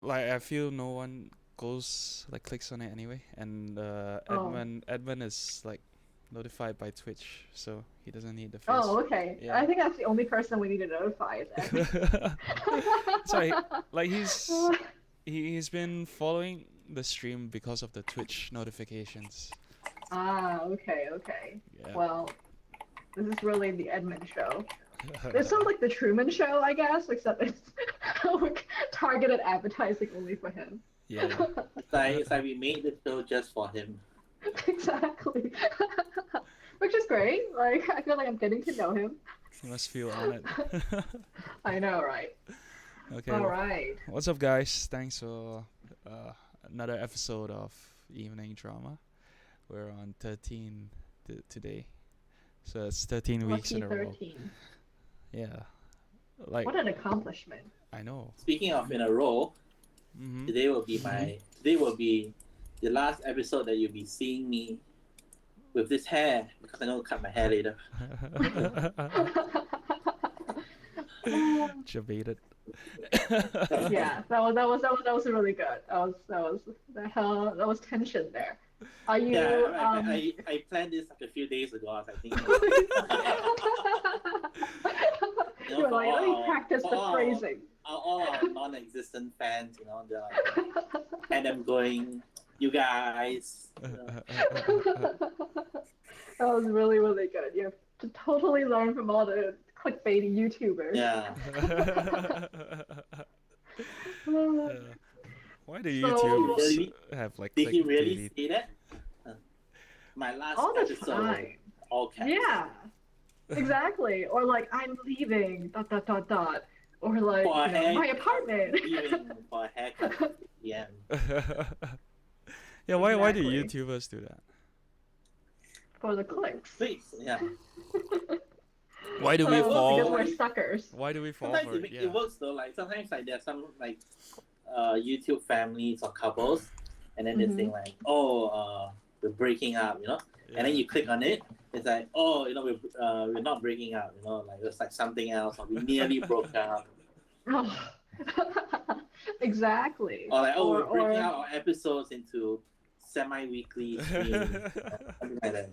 like I feel no one goes like clicks on it anyway, and Oh. Edmund is like notified by Twitch, so he doesn't need the face. Oh, okay. I Yeah. think that's the only person we need to notify is Edmund. Sorry, like he's been following the stream because of the Twitch notifications. Ah, okay, okay. Yeah. Well, this is really the Edmund show. It sounds like the Truman Show, I guess, except it's targeted advertising only for him. Yeah. It's like we made the show just for him. Exactly. Which is great. Like, I feel like I'm getting to know him. He must feel honored. I know, right? Okay, All well, right. what's up, guys? Thanks for another episode of Evening Drama. We're on 13 today, so it's 13 weeks Lucky in a row. 13. Yeah, like What an accomplishment. I know. Speaking of in a row, Mm-hmm. today will be the last episode that you'll be seeing me with this hair because I don't cut my hair later. Debated. Yeah, that was really good. That was tension there. Are you Yeah, I planned this like a few days ago. I was like thinking, You're for like, let me all practice for the all phrasing. all our non-existent fans, they're like, and I'm going, you guys. That was really, really good. You have to totally learn from all the clickbaity YouTubers. Yeah. Yeah. Why do So YouTubers have like Did he really clickbaity? say that? My last all the episode, time. all caps. Yeah, exactly. Or like, I'm leaving, dot, dot, dot, dot. Or like, For a my haircut, apartment. even for a haircut. Yeah. Yeah, why do Exactly. YouTubers do that? For the clicks. Please, yeah. Why do we Because fall? we're suckers. Why do we fall Sometimes for it? it Yeah. works though. Like sometimes like there's some like YouTube families or couples, and then they think like, oh, we're breaking up, and then you click on it. It's like, oh, we're not breaking up, like it's like something else, or we nearly broke up, Oh. Exactly. or like, oh, we're breaking Or out our episodes into semi-weekly streams, something like that.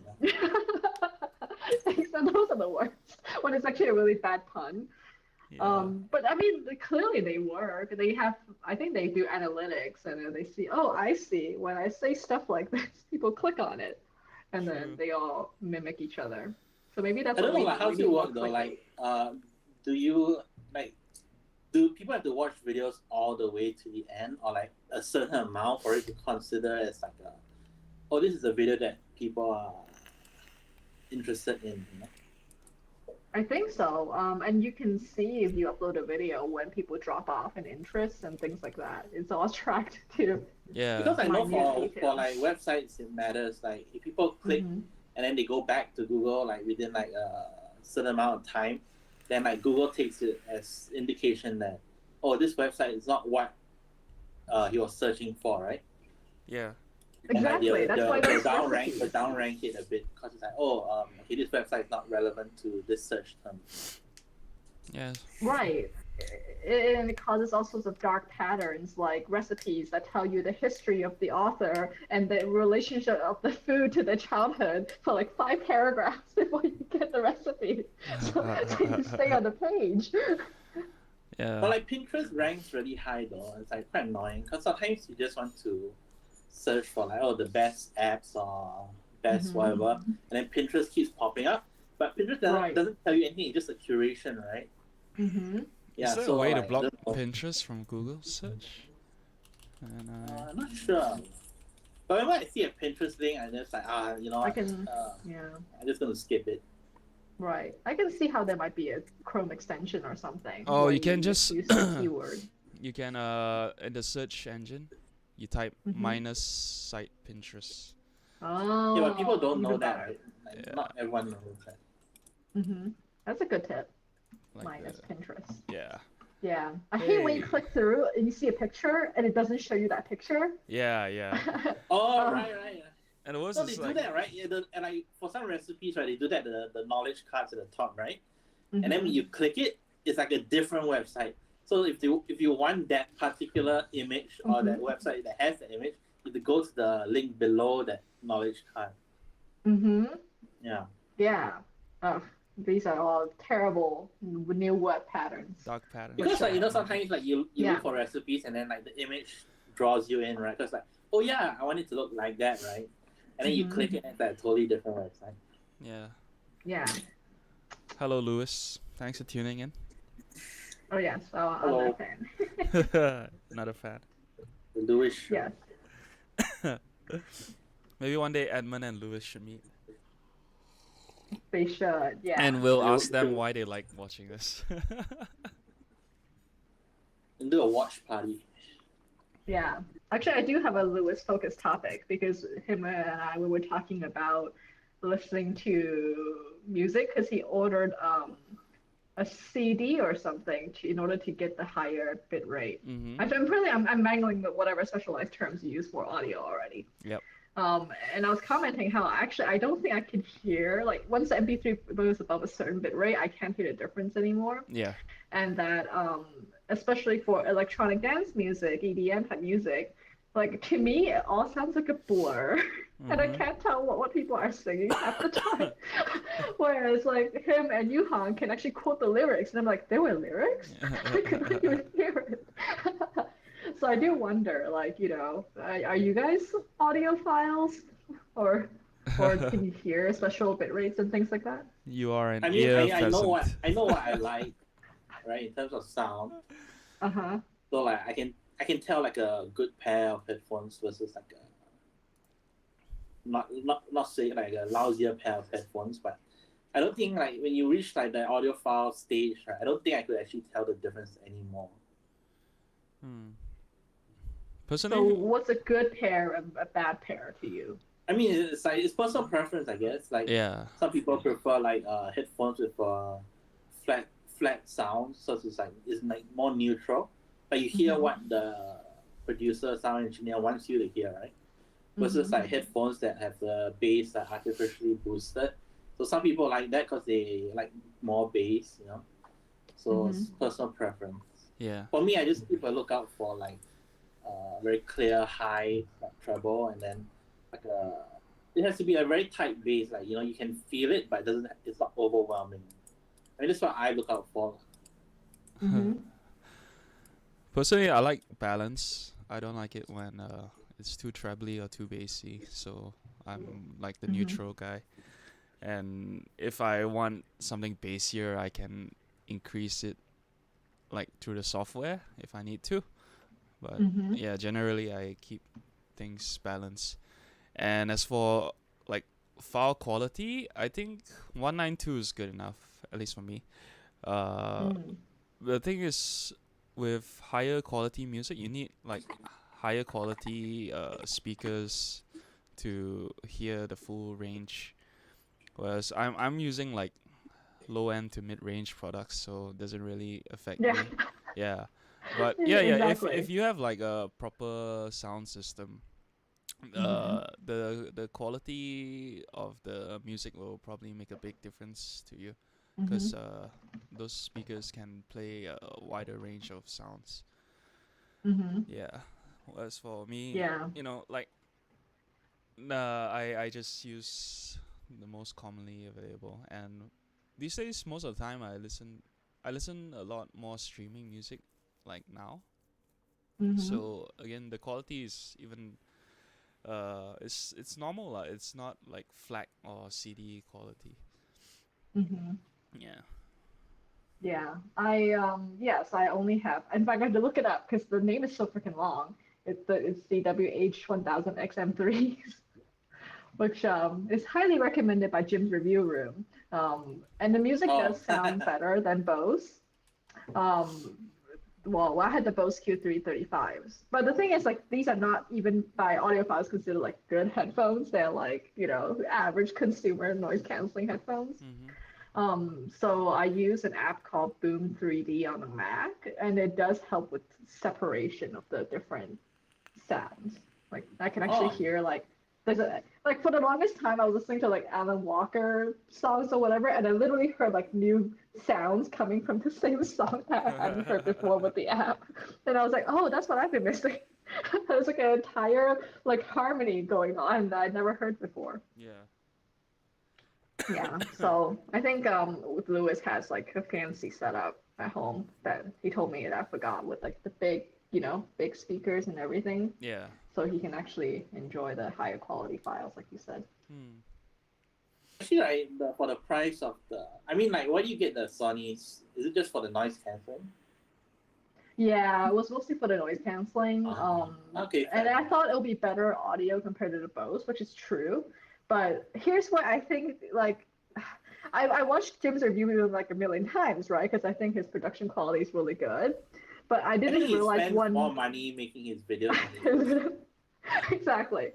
so those are the worst. When it's actually a really bad pun. Yeah. But I mean, clearly they work. They have, I think they do analytics, and then they see, oh, I see. When I say stuff like this, people click on it, and then True. they all mimic each other. So maybe that's I what don't know, we like, need. how We does it need more work though? clickbait. Like, do you like? Do people have to watch videos all the way to the end, or like a certain amount for it to consider as like oh, this is a video that people are interested in? I think so. And you can see if you upload a video when people drop off in interest and things like that. It's all tracked too. Yeah. Because I know Minute for like websites it matters. Like if people click Mhm. and then they go back to Google like within like a certain amount of time, then like Google takes it as indication that this website is not what he was searching for, right? Yeah. And like Exactly. That's why there's they recipes. downrank it a bit because it's like, okay, this website is not relevant to this search term. Yeah. Right. And it causes all sorts of dark patterns, like recipes that tell you the history of the author and the relationship of the food to the childhood for like 5 paragraphs before you get the recipe. So you stay on the page. Yeah. But like Pinterest ranks really high though. It's like quite annoying because sometimes you just want to search for like the best apps or best whatever, and then Pinterest keeps popping up. But Pinterest doesn't tell you anything. It's just a curation, right? Mm-hmm. Yeah. Is there So a way to like, block Pinterest from Google search? And I'm not sure. But whenever I see a Pinterest thing, I'm just like, I can, yeah. I'm just gonna skip it. Right. I can see how there might be a Chrome extension or something. Oh, where you can just use the keyword. you can in the search engine, you type minus site Pinterest. Oh. Yeah, but people don't know even that, better. right? Like, Yeah. not everyone knows that. Mm-hmm. That's a good tip. Like Minus Pinterest. Yeah. Yeah. I hate when you Hey. click through and you see a picture and it doesn't show you that picture. Yeah, yeah. Oh, right. And the worst So they is do like that, right? Yeah, and like for some recipes, right, they do that the knowledge cards at the top, right? Mhm. And then when you click it, it's like a different website. So if you want that particular image or that Mm-hmm. website that has the image, you have to go to the link below that knowledge card. Mm-hmm. Yeah. Yeah. Oh, these are all terrible new web patterns. Dark patterns. Because Which like sometimes like you yeah. look for recipes and then like the image draws you in, right? Because like, oh yeah, I want it to look like that, right? And then you click it and it's like a totally different website. Yeah. Yeah. Hello, Lewis. Thanks for tuning in. Oh yes, I'm Hello. a fan. Not a fan. The Lewis Show. Yes. Maybe one day Edmund and Lewis should meet. They should, yeah. And we'll ask them why they like watching this. And do a watch party. Yeah. Actually, I do have a Lewis focused topic because him and I we were talking about listening to music because he ordered a CD or something in order to get the higher bit rate. Mm-hmm. Actually, I'm mangling the whatever specialized terms you use for audio already. Yep. And I was commenting how actually I don't think I can hear, like once the MP3 goes above a certain bit rate, I can't hear the difference anymore. Yeah. And that especially for electronic dance music, EDM type music, like to me it all sounds like a blur. And I can't tell what people are singing half the time. Whereas like him and Yuhan can actually quote the lyrics, and I'm like, there were lyrics? I couldn't even hear it. So I do wonder, like, are you guys audiophiles, or can you hear special bit rates and things like that? You are an I mean, ear I know what pheasant. I like, right, in terms of sound. Uh-huh. So like I can tell like a good pair of headphones versus like a not say like a lousier pair of headphones, but I don't think like when you reach like the audiophile stage, right, I don't think I could actually tell the difference anymore. So Personally, what's a good pair and a bad pair to you? I mean, it's like it's personal preference, I guess. Like yeah. some people prefer like headphones with flat sound, so it's like more neutral. But you hear what the producer, sound engineer wants you to hear, right? Versus like headphones that have the bass like artificially boosted. So some people like that because they like more bass, you know. So it's personal preference. Yeah. For me, I just keep a lookout for like very clear high like treble, and then like it has to be a very tight bass, like you can feel it, but it's not overwhelming. I mean, that's what I look out for. Personally, I like balance. I don't like it when it's too trebly or too bassy. So I'm like the neutral guy. And if I want something bassier, I can increase it like through the software if I need to. But yeah, generally I keep things balanced. And as for like file quality, I think 192 is good enough, at least for me. The thing is, with higher quality music, you need like higher quality speakers to hear the full range. Whereas I'm using like low end to mid range products, so it doesn't really affect me. Yeah. But yeah, Exactly. if you have like a proper sound system, the quality of the music will probably make a big difference to you, because those speakers can play a wider range of sounds. Yeah. As for me, like I just use the most commonly available, and these days most of the time I listen a lot more streaming music like now. So again, the quality is even it's normal. It's not like FLAC or CD quality. Yeah. Yeah, yes, I only have. In fact, I had to look it up because the name is so freaking long. It's the WH1000 XM3s, which is highly recommended by Jim's Review Room. And the music does sound better than Bose. Well, I had the Bose Q335s, but the thing is, like, these are not even by audiophiles considered like good headphones. They're like, average consumer noise canceling headphones. So I use an app called Boom 3D on the Mac, and it does help with separation of the different sounds. Like I can actually hear like like for the longest time I was listening to like Alan Walker songs or whatever, and I literally heard like new sounds coming from the same song that I hadn't heard before with the app. And I was like, oh, that's what I've been missing. There's like an entire like harmony going on that I'd never heard before. Yeah. Yeah, so I think Lewis has like a fancy setup at home that he told me that I forgot, with like the big, big speakers and everything, Yeah. so he can actually enjoy the higher quality files, like you said. Hmm. Actually, like for the price of I mean, like, why do you get the Sony's? Is it just for the noise cancelling? Yeah, it was mostly for the noise canceling. Okay. And I thought it would be better audio compared to the Bose, which is true. But here's what I think, like, I watched Jim's review of like a million times, right? Because I think his production quality is really good. But I didn't realize he spends more money making his videos. Exactly.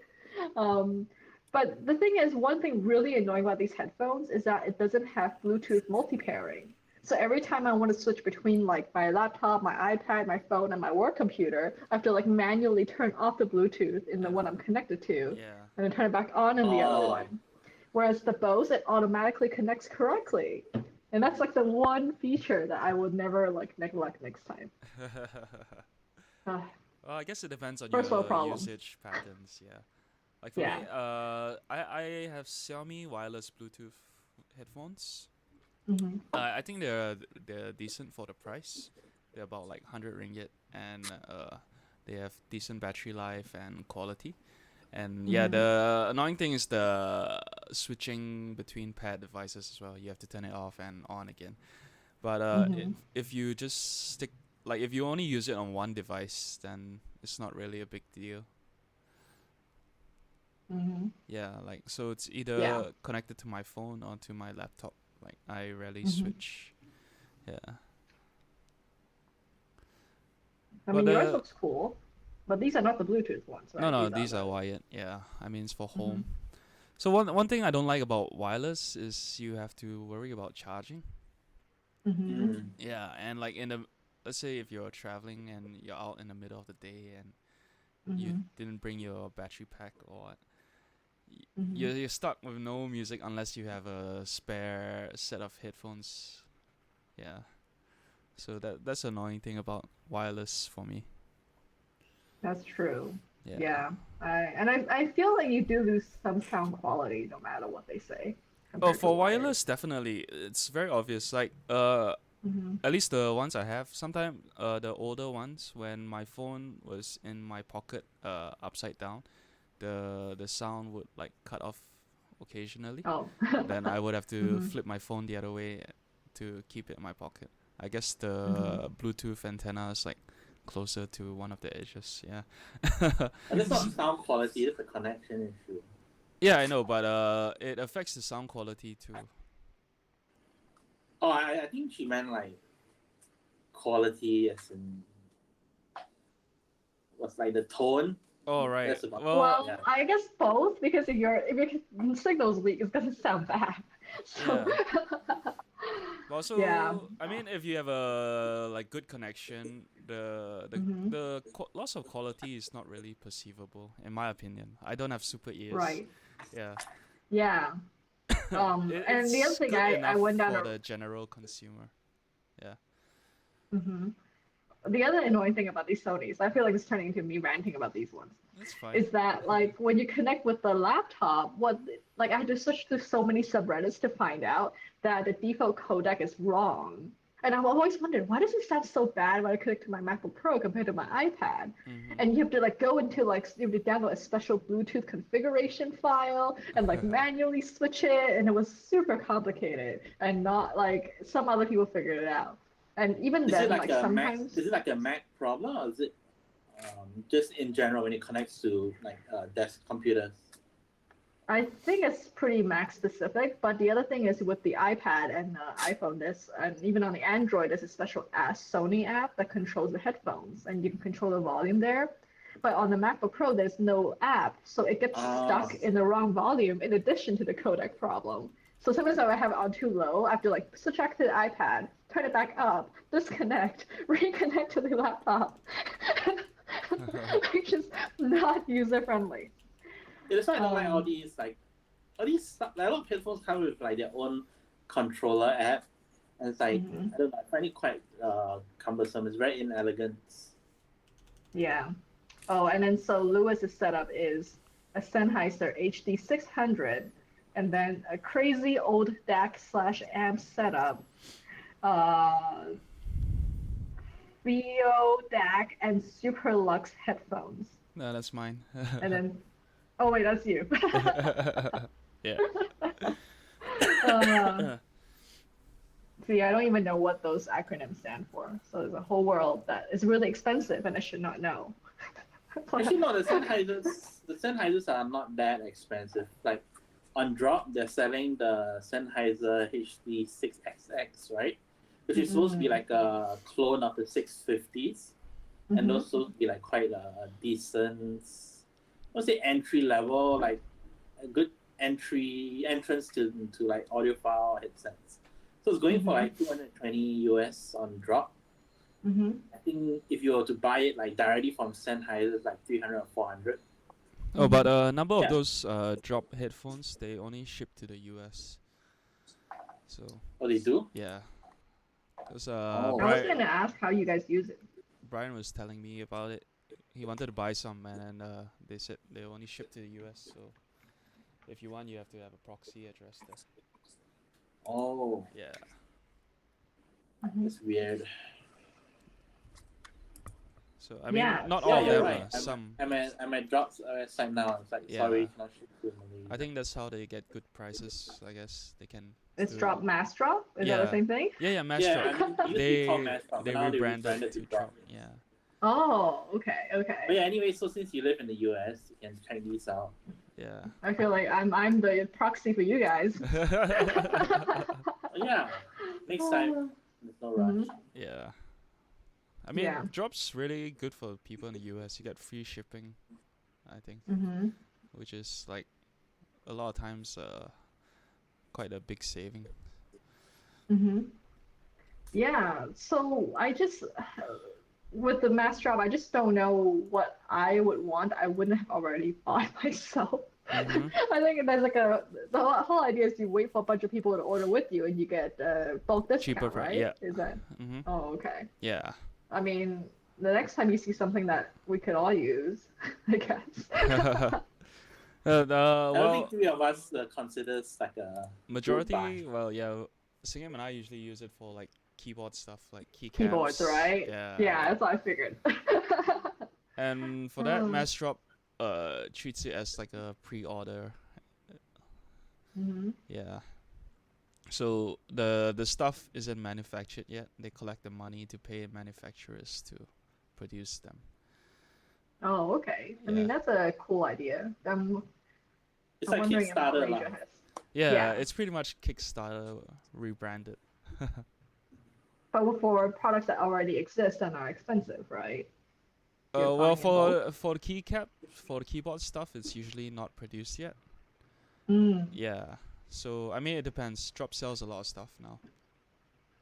But the thing is, one thing really annoying about these headphones is that it doesn't have Bluetooth multi-pairing. So every time I want to switch between like my laptop, my iPad, my phone, and my work computer, I have to like manually turn off the Bluetooth in the one I'm connected to, Yeah. and then turn it back on in the other one. Whereas the Bose, it automatically connects correctly. And that's like the one feature that I would never like neglect next time. Well, I guess it depends on First world your problems. usage patterns. Yeah. Like for me, I have Xiaomi wireless Bluetooth headphones. Mm-hmm. I think they're decent for the price. They're about like 100 ringgit, and they have decent battery life and quality. And yeah, the annoying thing is the switching between paired devices as well. You have to turn it off and on again. But if you just stick, like if you only use it on one device, then it's not really a big deal. Yeah, like so it's either connected to my phone or to my laptop. Like I rarely switch. Yeah. I mean, yours looks cool, but these are not the Bluetooth ones, right? No, these are wired. Yeah, I mean it's for home. So one thing I don't like about wireless is you have to worry about charging. Yeah, and like let's say if you're traveling and you're out in the middle of the day and you didn't bring your battery pack or what, you're stuck with no music unless you have a spare set of headphones. Yeah. So that's the annoying thing about wireless for me. That's true. Yeah. I feel like you do lose some sound quality no matter what they say. Oh, for wireless, definitely. It's very obvious. Like, at least the ones I have, sometimes the older ones, when my phone was in my pocket upside down, the sound would like cut off occasionally. Oh. Then I would have to flip my phone the other way to keep it in my pocket. I guess the Bluetooth antenna is like closer to one of the edges. Yeah. And it's not sound quality; it's a connection issue. Yeah, I know, but it affects the sound quality too. Oh, I think she meant like quality as in what's like the tone. Oh right. That's about Well, yeah. I guess both, because if your signal's weak, it's gonna sound bad. So Also, yeah. I mean, if you have a like good connection, the loss of quality is not really perceivable, in my opinion. I don't have super ears. Right. Yeah. Yeah. And the other thing, I went down for the general consumer. Yeah. The other annoying thing about these Sonys, I feel like it's turning into me ranting about these ones. That's fine. Is that like when you connect with the laptop, I had to search through so many subreddits to find out that the default codec is wrong. And I've always wondered, why does it sound so bad when I connect to my MacBook Pro compared to my iPad? And you have to like go into like, you have to download a special Bluetooth configuration file and like manually switch it, and it was super complicated, and not like some other people figured it out. And even Is then, it like a sometimes Mac? Is it like a Mac problem, or is it just in general when it connects to like desk computers? I think it's pretty Mac specific, but the other thing is with the iPad and iPhone, and even on the Android, there's a special Sony app that controls the headphones, and you can control the volume there. But on the MacBook Pro, there's no app, so it gets stuck in the wrong volume in addition to the codec problem. So sometimes if I have it on too low, I have to like switch back to the iPad, turn it back up, disconnect, reconnect to the laptop, which is not user friendly. that's why I don't like all these stuff. Like, a lot of headphones come with like their own controller app, and it's like I don't know. I find it quite cumbersome. It's very inelegant. Yeah. Oh, and then so Lewis's setup is a Sennheiser HD 600, and then a crazy old DAC/amp setup, Theo DAC, and Super Lux headphones. No, that's mine. And then, oh wait, that's you. Yeah. See, I don't even know what those acronyms stand for. So there's a whole world that is really expensive, and I should not know. Actually, no. The Sennheisers are not that expensive. Like on drop, they're selling the Sennheiser HD6XX, right? Which is supposed to be like a clone of the 650s, and those supposed to be like quite a decent, let's say entry level, like a good entrance to like audiophile headsets. So it's going for like 220 US on drop. I think if you were to buy it like directly from Sennheiser, it's like 300 or 400. Oh, but a number of those drop headphones, they only ship to the US. So. Oh, they do? Yeah. Because I was gonna ask how you guys use it. Brian was telling me about it. He wanted to buy some, and they said they only ship to the US. So if you want, you have to have a proxy address there. Oh. Yeah. It's weird. So I mean, not all of them. Right. Some. I'm at Drop's website now. It's like sorry, cannot ship to Malaysia. I think that's how they get good prices. I guess they can. It's Drop massdrop. Is that the same thing? Yeah, massdrop. I mean, They rebranded to Drop. Yeah. Oh, okay. But yeah, anyway, so since you live in the US, you can check these out. Yeah. I feel like I'm the proxy for you guys. Yeah. Next time, there's no rush. Yeah. I mean, Drop's really good for people in the US. You get free shipping, I think, which is like a lot of times quite a big saving. Yeah. So I just with the massdrop, I just don't know what I would want. I wouldn't have already bought myself. I think there's like the whole idea is you wait for a bunch of people to order with you and you get bulk discount, cheaper, right? Yeah. Is that? Oh, okay. Yeah. I mean, the next time you see something that we could all use, I guess. I don't think three of us considers like a majority. Well, yeah, Singam and I usually use it for like keyboard stuff, like keycaps. Keyboards, right? Yeah, that's what I figured. And for that, massdrop treats it as like a pre-order. Yeah. So the stuff isn't manufactured yet. They collect the money to pay manufacturers to produce them. Oh, okay. I mean, that's a cool idea. It's like Kickstarter, like. Yeah, it's pretty much Kickstarter rebranded. But for products that already exist and are expensive, right? Well, for the keycap, for the keyboard stuff, it's usually not produced yet. Yeah. So I mean, it depends. Drop sells a lot of stuff now,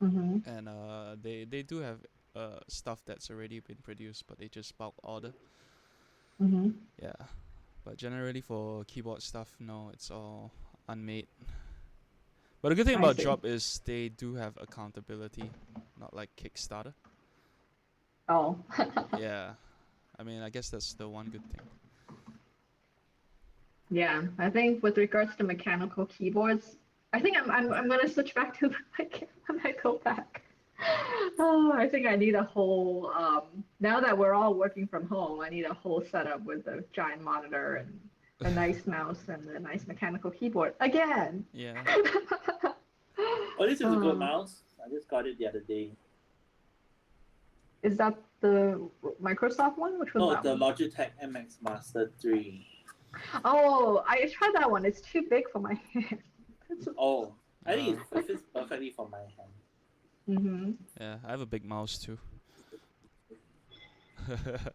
and they do have stuff that's already been produced, but they just bulk order. Yeah, but generally for keyboard stuff, no, it's all unmade. But the good thing about Drop is they do have accountability, not like Kickstarter. Oh. Yeah, I mean, I guess that's the one good thing. Yeah, I think with regards to mechanical keyboards, I think I'm gonna switch back to when I go back. Oh, I think I need a whole now that we're all working from home, I need a whole setup with a giant monitor and a nice mouse and a nice mechanical keyboard again. Yeah. Oh, this is a good mouse. I just got it the other day. Is that the Microsoft one? Which was that the one? Logitech MX Master 3. Oh, I tried that one. It's too big for my hand. Oh, I think it fits perfectly for my hand. Yeah, I have a big mouse too.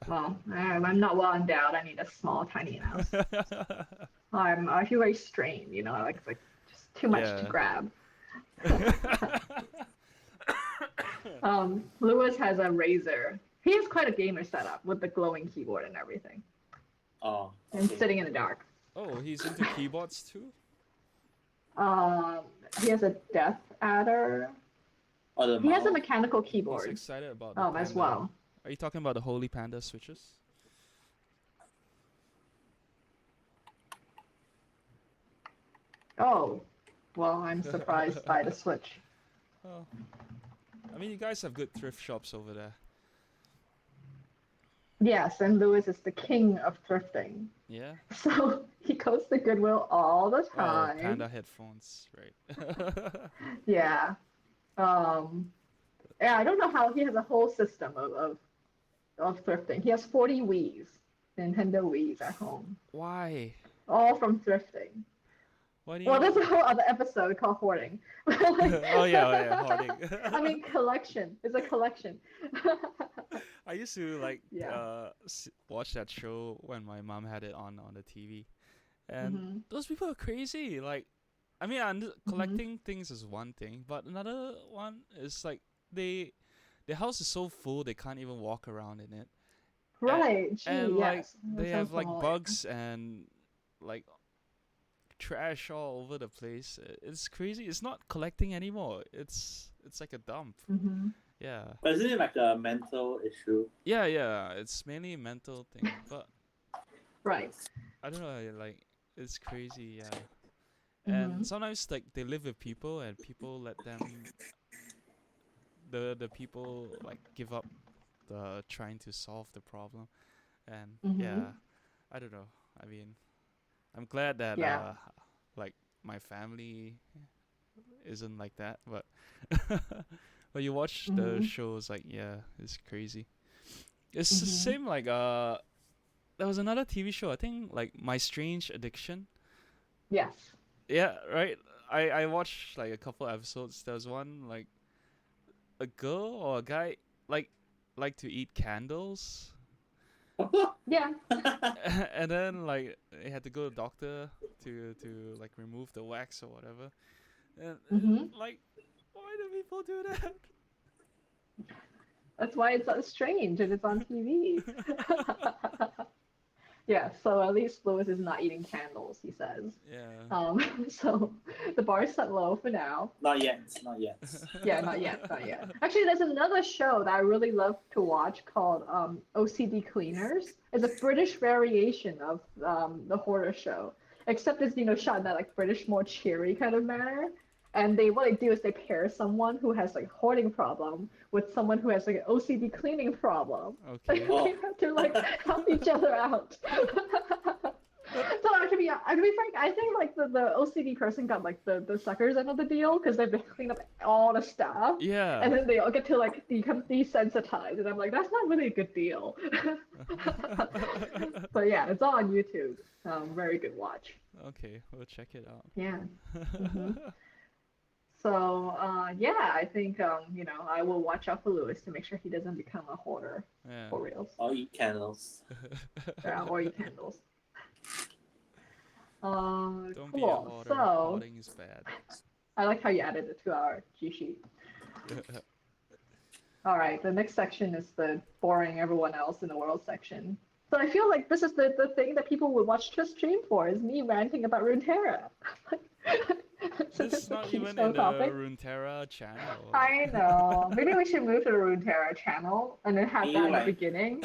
Well, I'm not well endowed. I need a small, tiny mouse. I feel very strained, you know, like it's like just too much to grab. Lewis has a Razer. He has quite a gamer setup with the glowing keyboard and everything. Oh. Okay. And sitting in the dark. Oh, he's into keyboards too? He has a Death Adder. Or the He has a mouse. mechanical He's keyboard excited about the as panda. well. Are you talking about the Holy Panda switches? Oh, well, I'm surprised by the Switch. Oh, I mean, you guys have good thrift shops over there. Yes, and Lewis is the king of thrifting. Yeah? So he goes to Goodwill all the Oh, time. panda headphones, right? Yeah. Um, yeah, I don't know how he has a whole system of thrifting. He has 40 Wiis, Nintendo Wiis at home, Why? all from thrifting. Why do Well, there's a you? whole other episode called hoarding. Like, Oh yeah, hoarding. I mean, collection. It's a collection. I used to like Yeah. watch that show when my mom had it on the TV, and Mhm. those people are crazy. Like, I mean, Mhm. collecting things is one thing, but another one is like they, the house is so full they can't even walk around in it, Right. Gee, and like yes. That they sounds have like familiar. bugs and like trash all over the place. It's crazy. It's not collecting anymore. It's like a dump. Mhm. Yeah. But isn't it like a mental issue? Yeah. It's mainly a mental thing, but Right. I don't know. Like it's crazy. Yeah. And Mhm. sometimes like they live with people, and people let them. The people like give up the trying to solve the problem, and Mhm. yeah, I don't know. I mean, I'm glad that Yeah. like my family isn't like that, but but you watch the Mhm. shows, like, yeah, it's crazy. It's the Mhm. same like there was another TV show, I think, like My Strange Addiction. Yes. Yeah, right. I watched like a couple episodes. There was one like a girl or a guy like like to eat candles. Yeah. And then like they had to go to the doctor to like remove the wax or whatever. And Mhm. like, why do people do that? That's why it's so strange and it's on TV. Yeah, so at least Lewis is not eating candles, he says. Yeah. So the bar's set low for now. Not yet. Not yet. Yeah, not yet, not yet. Actually, there's another show that I really love to watch called OCD Cleaners. It's a British variation of the Hoarder show, except it's shot in that like British, more cheery kind of manner. And what they do is they pair someone who has like hoarding problem with someone who has like an OCD cleaning problem. And Okay. they have to like help each other out. So to be frank, I think like the OCD person got like the suckers end of the deal because they've been cleaning up all the stuff, Yeah. and then they all get to like become desensitized, and I'm like, that's not really a good deal. But yeah, it's all on YouTube. Very good watch. Okay, we'll check it out. Yeah. Hmm. So yeah, I think I will watch out for Lewis to make sure he doesn't become a hoarder Yeah. for reals. Or eat candles. Or eat candles. Don't be a Cool. hoarder. So Hoarding is bad. I like how you added it to our G sheet. All right, the next section is the boring everyone else in the world section. So I feel like this is the thing that people would watch to stream for, is me ranting about runeterra. So This this is is a not even in keystone the topic. runeterra channel. I know. Maybe we should move to the runeterra channel and then have Can that you in the like beginning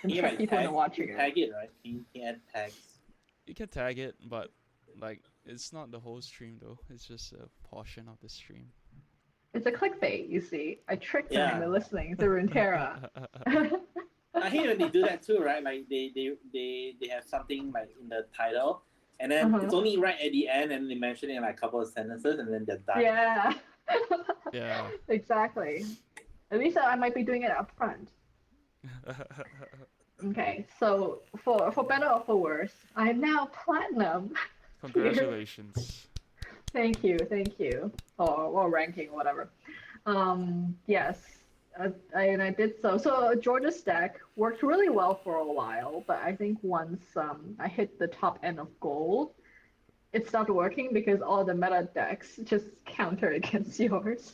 and you trick like people into tag watching it. tag it, right? Can add tags. You can tag it, but like it's not the whole stream though. It's just a portion of the stream. It's a clickbait, you see. I tricked them Yeah. into listening to runeterra. I hate when they do that too, right? Like they have something like in the title, and then it's only right at the end, and they mention it in like a couple of sentences, and then they're done. Yeah. Yeah. Exactly. At least I might be doing it up front. Okay, so for better or for worse, I am now platinum. Congratulations. Thank you. Or ranking, whatever. Yes, I did so. So Georgia's deck worked really well for a while, but I think once I hit the top end of gold, it stopped working because all the meta decks just counter against yours.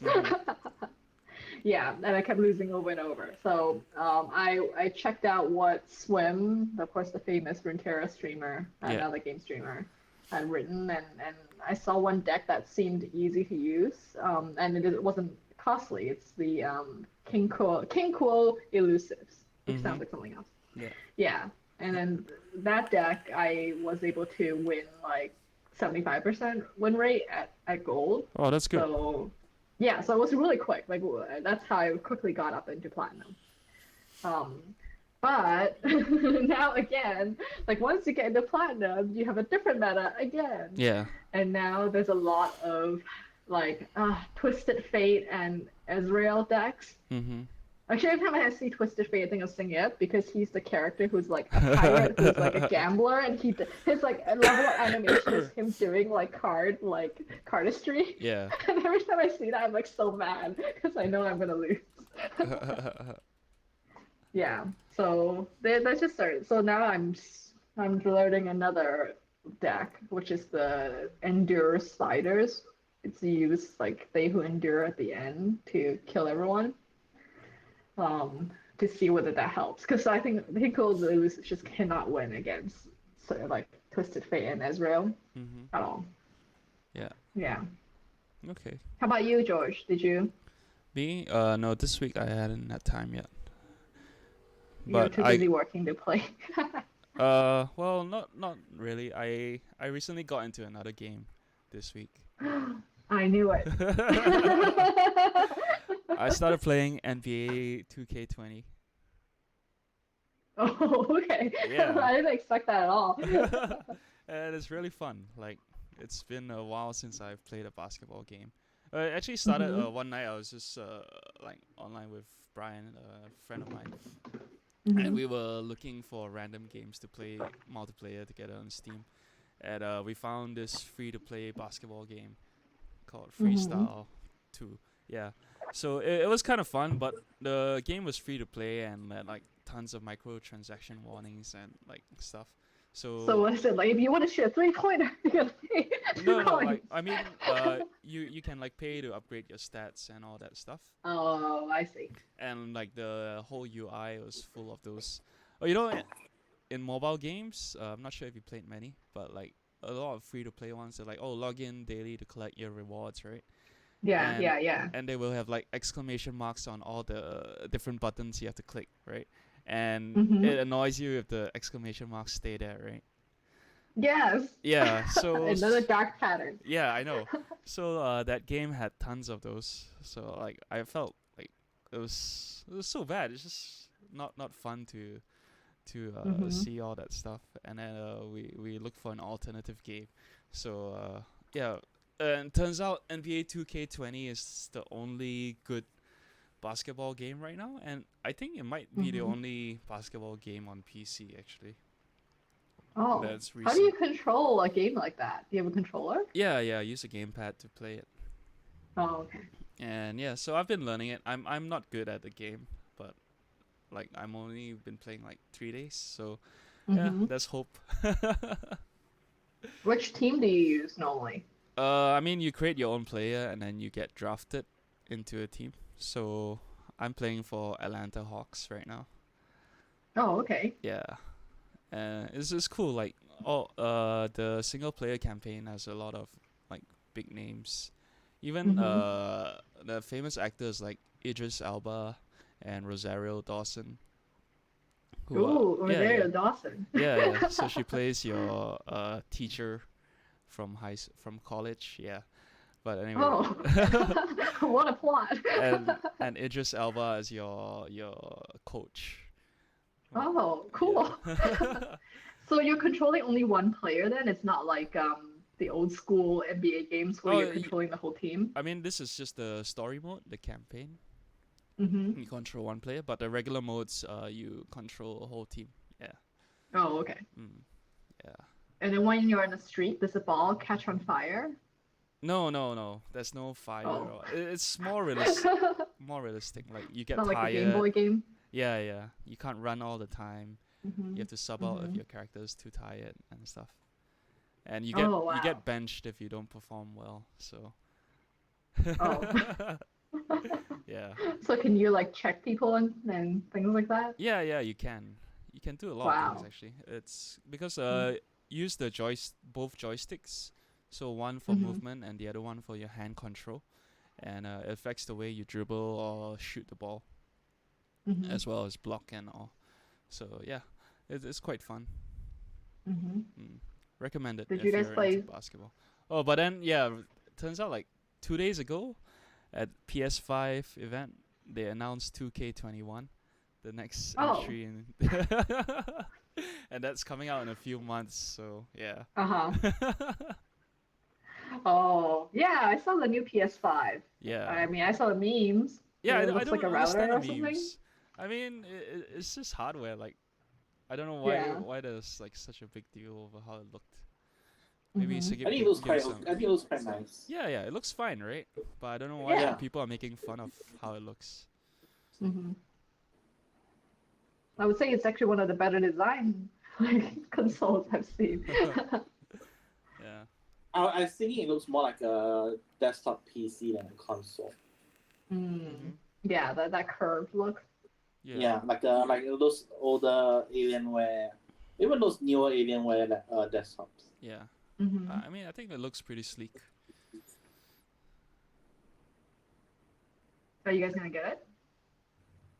Yeah, and I kept losing over and over. So I checked out what Swim, of course, the famous runeterra streamer, Yeah. another game streamer, had written, and I saw one deck that seemed easy to use, and it wasn't costly. It's the King Quo Elusives, which sounds Mhm. like something else. Yeah. Yeah, and then that deck I was able to win like 75% win rate at gold. Oh, that's good. So yeah, so it was really quick. Like that's how I quickly got up into platinum. Um, but now again, like once you get into platinum, you have a different meta again. Yeah. And now there's a lot of like Twisted Fate and Ezreal decks. Mhm. Actually, every time I see Twisted Fate, I think of Sing It because he's the character who's like a pirate, who's like a gambler, and his like level of animation is him doing like cardistry. Yeah. And every time I see that, I'm like so mad because I know I'm gonna lose. Yeah. So that's just started. So now I'm learning another deck, which is the Endure Sliders. It's used like they who endure at the end to kill everyone. To see whether that helps. Because I think Lose just cannot win against sort of like Twisted Fate and Ezreal Mhm. at all. Yeah. Yeah. Okay. How about you, George? Did you? Me? No, this week I hadn't had time yet. You were But too busy working to play. well, not really. I recently got into another game this week. I knew it. I started playing NBA 2K20. Oh, okay. Yeah. I didn't expect that at all. And it's really fun. Like, it's been a while since I've played a basketball game. It actually started one night. I was just like online with Brian, a friend of mine, and we were looking for random games to play multiplayer together on Steam. And we found this free-to-play basketball game called Freestyle 2. Yeah. So it was kind of fun, but the game was free to play and had like tons of microtransaction warnings and like stuff. So So what is it like? If you want to shoot a 3-pointer, you gotta pay two no, coins. like I mean, you can like pay to upgrade your stats and all that stuff. Oh, I see. And like the whole UI was full of those. Oh, you know, in mobile games, I'm not sure if you played many, but like a lot of free to play ones are like, oh, log in daily to collect your rewards, right? Yeah, and yeah. and they will have like exclamation marks on all the different buttons you have to click, right? And it annoys you if the exclamation marks stay there, right? Yes. Yeah, so Another dark pattern. yeah, I know. So that game had tons of those. So like I felt like it was so bad. It's just not fun to see all that stuff. And then we looked for an alternative game. So yeah, and turns out NBA 2K20 is the only good basketball game right now, and I think it might be the only basketball game on PC actually. Oh, That's how do you recent. control a game like that? Do you have a controller? Yeah, I use a gamepad to play it. Oh, okay. And yeah, so I've been learning it. I'm not good at the game, but like I'm only been playing like 3 days, so yeah, there's hope. Which team do you use normally? I mean, you create your own player and then you get drafted into a team. So I'm playing for Atlanta Hawks right now. Oh, okay. Yeah, it's just cool. Like the single player campaign has a lot of like big names. Even the famous actors like Idris Elba and Rosario Dawson. Who Ooh, Rosario yeah. Dawson. Yeah. So she plays your teacher from college. Yeah. But anyway. Oh, what a plot. and Idris Elba is your coach. Oh, cool. Yeah. So you're controlling only one player then? It's not like the old school NBA games where you're controlling the whole team? I mean, this is just the story mode, the campaign. Mm-hmm. You control one player, but the regular modes, you control a whole team. Yeah. Oh, okay. Yeah. And then when you're in the street, does the ball catch on fire? No. There's no fire. Oh. It's more realistic. More realistic. Like you get Not tired. like a Game Boy game? Yeah. You can't run all the time. Mm-hmm. You have to sub out if your character is too tired and stuff. And you Oh, wow. get benched if you don't perform well. So. Oh. Yeah. So can you like check people and things like that? Yeah, you can. You can do a lot of things Wow. actually. It's because Mm. use the both joysticks. So one for Mm-hmm. movement and the other one for your hand control, and it affects the way you dribble or shoot the ball, Mm-hmm. as well as block and all. So yeah, it's quite fun. Mm-hmm. Mm. Recommend it Did you if guys you're into play? basketball. Oh, but then yeah, turns out like 2 days ago at PS5 event they announced 2K21, the next Oh. entry in, and that's coming out in a few months. So yeah. Uh-huh. Oh, yeah, I saw the new PS5. Yeah. I mean, I saw the memes. Yeah, It I looks like don't a router understand the or something. memes. I mean, it's just hardware. Like, I don't know Yeah. why there's like such a big deal over how it looked. Maybe Mm-hmm. to I think it looks give quite. some. I think it looks quite nice. Yeah, it looks fine, right? But I don't know why Yeah. people are making fun of how it looks. Mm-hmm. I would say it's actually one of the better design like consoles I've seen. Yeah. I was thinking it looks more like a desktop PC than a console. Mm. Mhm. Yeah, that curved look. Yeah. Yeah, like those older Alienware, even those newer Alienware desktops. Yeah. Mm-hmm. I mean, I think it looks pretty sleek. Are you guys gonna get it?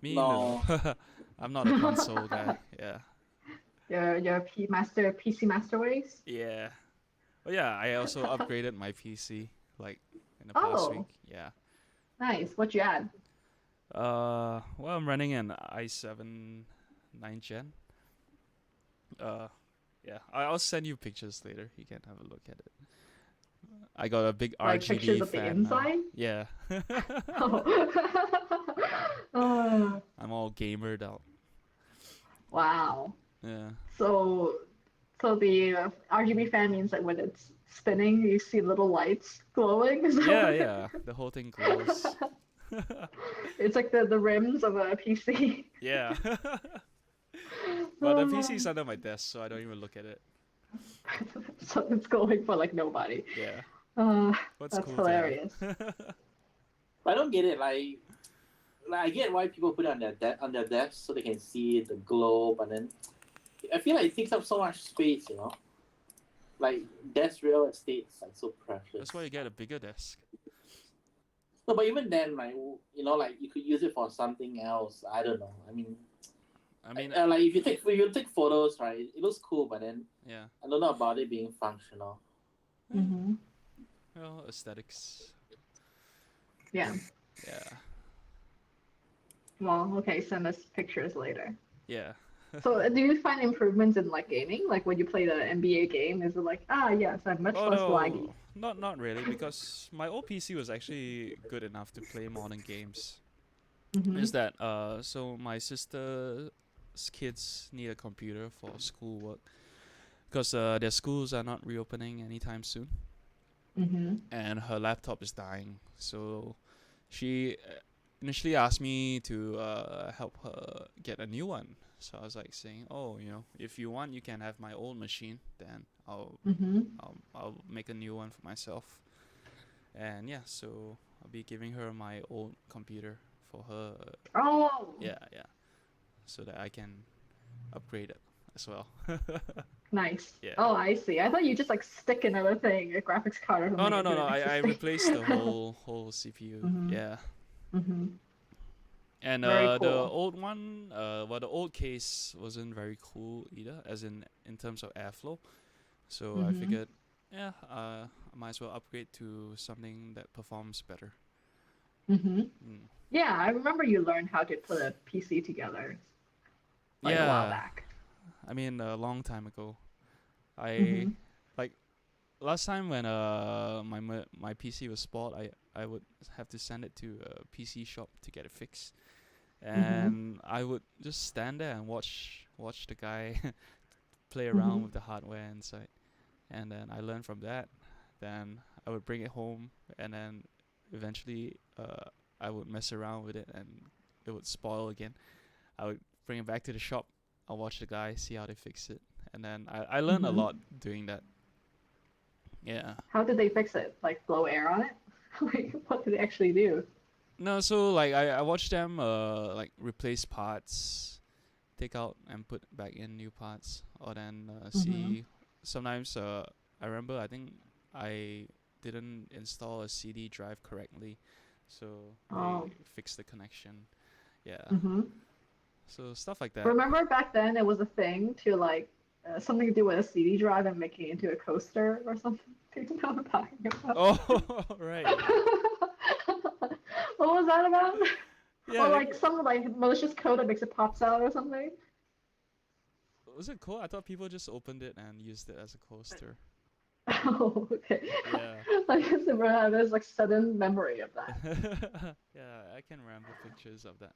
Me, no. No, I'm not a console guy. Yeah. Your PC Master Race? Yeah. But yeah, I also upgraded my PC like in the past Oh, week. Yeah. nice. What you add? Well, I'm running an i7 9 Gen. Uh, yeah, I'll send you pictures later. You can have a look at it. I got a big Like pictures RGB of the fan now. inside? Yeah. Oh. Oh, I'm all gamered out. wow. Yeah. So, so the RGB fan means that when it's spinning, you see little lights glowing. Is that Yeah, what yeah. The whole thing glows. it's like the rims of a PC. Yeah. But the PC is Oh. under my desk, so I don't even look at it. So it's going for like nobody. Yeah. Uh, What's that's cool to have? hilarious. but I don't get it. Like I get why people put it on their desk so they can see the glow, but then I feel like it takes up so much space. You know, like desk real estate is like so precious. That's why you get a bigger desk. No, but even then, like like you could use it for something else. I don't know. I mean, like if you take photos, right? It looks cool, but then yeah. I don't know about it being functional. Mm-hmm. Well, aesthetics. Yeah. Yeah. Well, okay, send us pictures later. Yeah. So, do you find improvements in like gaming? Like when you play the NBA game, is it like, ah, yes, I'm much Oh less laggy? no, not really, because my old PC was actually good enough to play modern games. Mm-hmm. Is that so my sister's kids need a computer for schoolwork because their schools are not reopening anytime soon, Mm-hmm. and her laptop is dying. So she initially asked me to help her get a new one. So I was like saying, oh, if you want, you can have my old machine. Then Mm-hmm. I'll make a new one for myself. And yeah, so I'll be giving her my old computer for her. Oh, Yeah, so that I can upgrade it as well. nice. Yeah. Oh, I see. I thought you just like stick another thing, a graphics card or Oh something no, into no, no! an I existing. replaced the whole CPU. Mm-hmm. Yeah. Mm-hmm. And Very the cool. old one, well, the old case wasn't very cool either, as in terms of airflow. So I Mm-hmm. figured, yeah, I might as well upgrade to something that performs better. Mm-hmm. Mm. Yeah, I remember you learned how to put a PC together like a while Yeah, back. I mean a long time ago. I Mm-hmm. like last time when my PC was spoiled, I would have to send it to a PC shop to get it fixed, Mm-hmm. and I would just stand there and watch the guy play Mm-hmm. around with the hardware inside, and then I learned from that. Then I would bring it home, and then eventually I would mess around with it, and it would spoil again. I would bring it back to the shop. I'll watch the guy, see how they fix it, and then I learned a Mm-hmm. lot doing that. Yeah. How did they fix it? Like blow air on it? Like what did they actually do? No, so like I watched them like replace parts, take out and put back in new parts, or then see sometimes I remember I think I didn't install a CD drive correctly, so Oh. they fixed the connection. Yeah. hmm So stuff like that. Remember back then it was a thing to like something to do with a CD drive and making it into a coaster or something. Do you know what I'm talking about? Oh, right. What was that about? Yeah, Or I like think some like malicious code that makes it pop out or something? was it cool? I thought people just opened it and used it as a coaster. Oh, okay. Yeah. I guess there's like sudden memory of that. Yeah, I can remember pictures of that.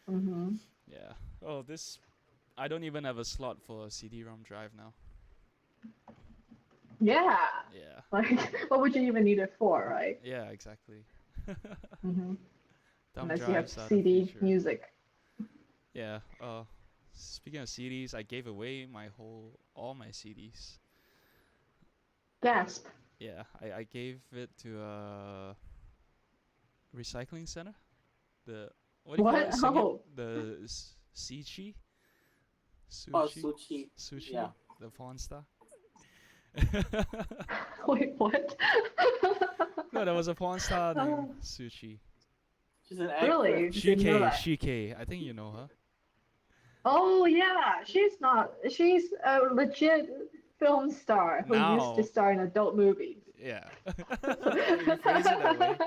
hmm Yeah. Oh, this. I don't even have a slot for a CD-ROM drive now. Yeah. Yeah. Like, what would you even need it for, right? Yeah, exactly. hmm Thumb Unless you have drives are the CD future. music. Yeah. Speaking of CDs, I gave away all my CDs. Gasp. Yeah, I gave it to a recycling center. The what do you call What? it? Sing it. Oh. The Suchi. Oh, Suchi. sushi. Sushi. Yeah. The porn star. Wait, what? No, there was a porn star named Oh, Suchi. She's an really? actress. Didn't know that. Shike. I think you know her. Oh, yeah. She's not. She's a legit film star who used to Now, star in adult movies. yeah. If you phrase it that way.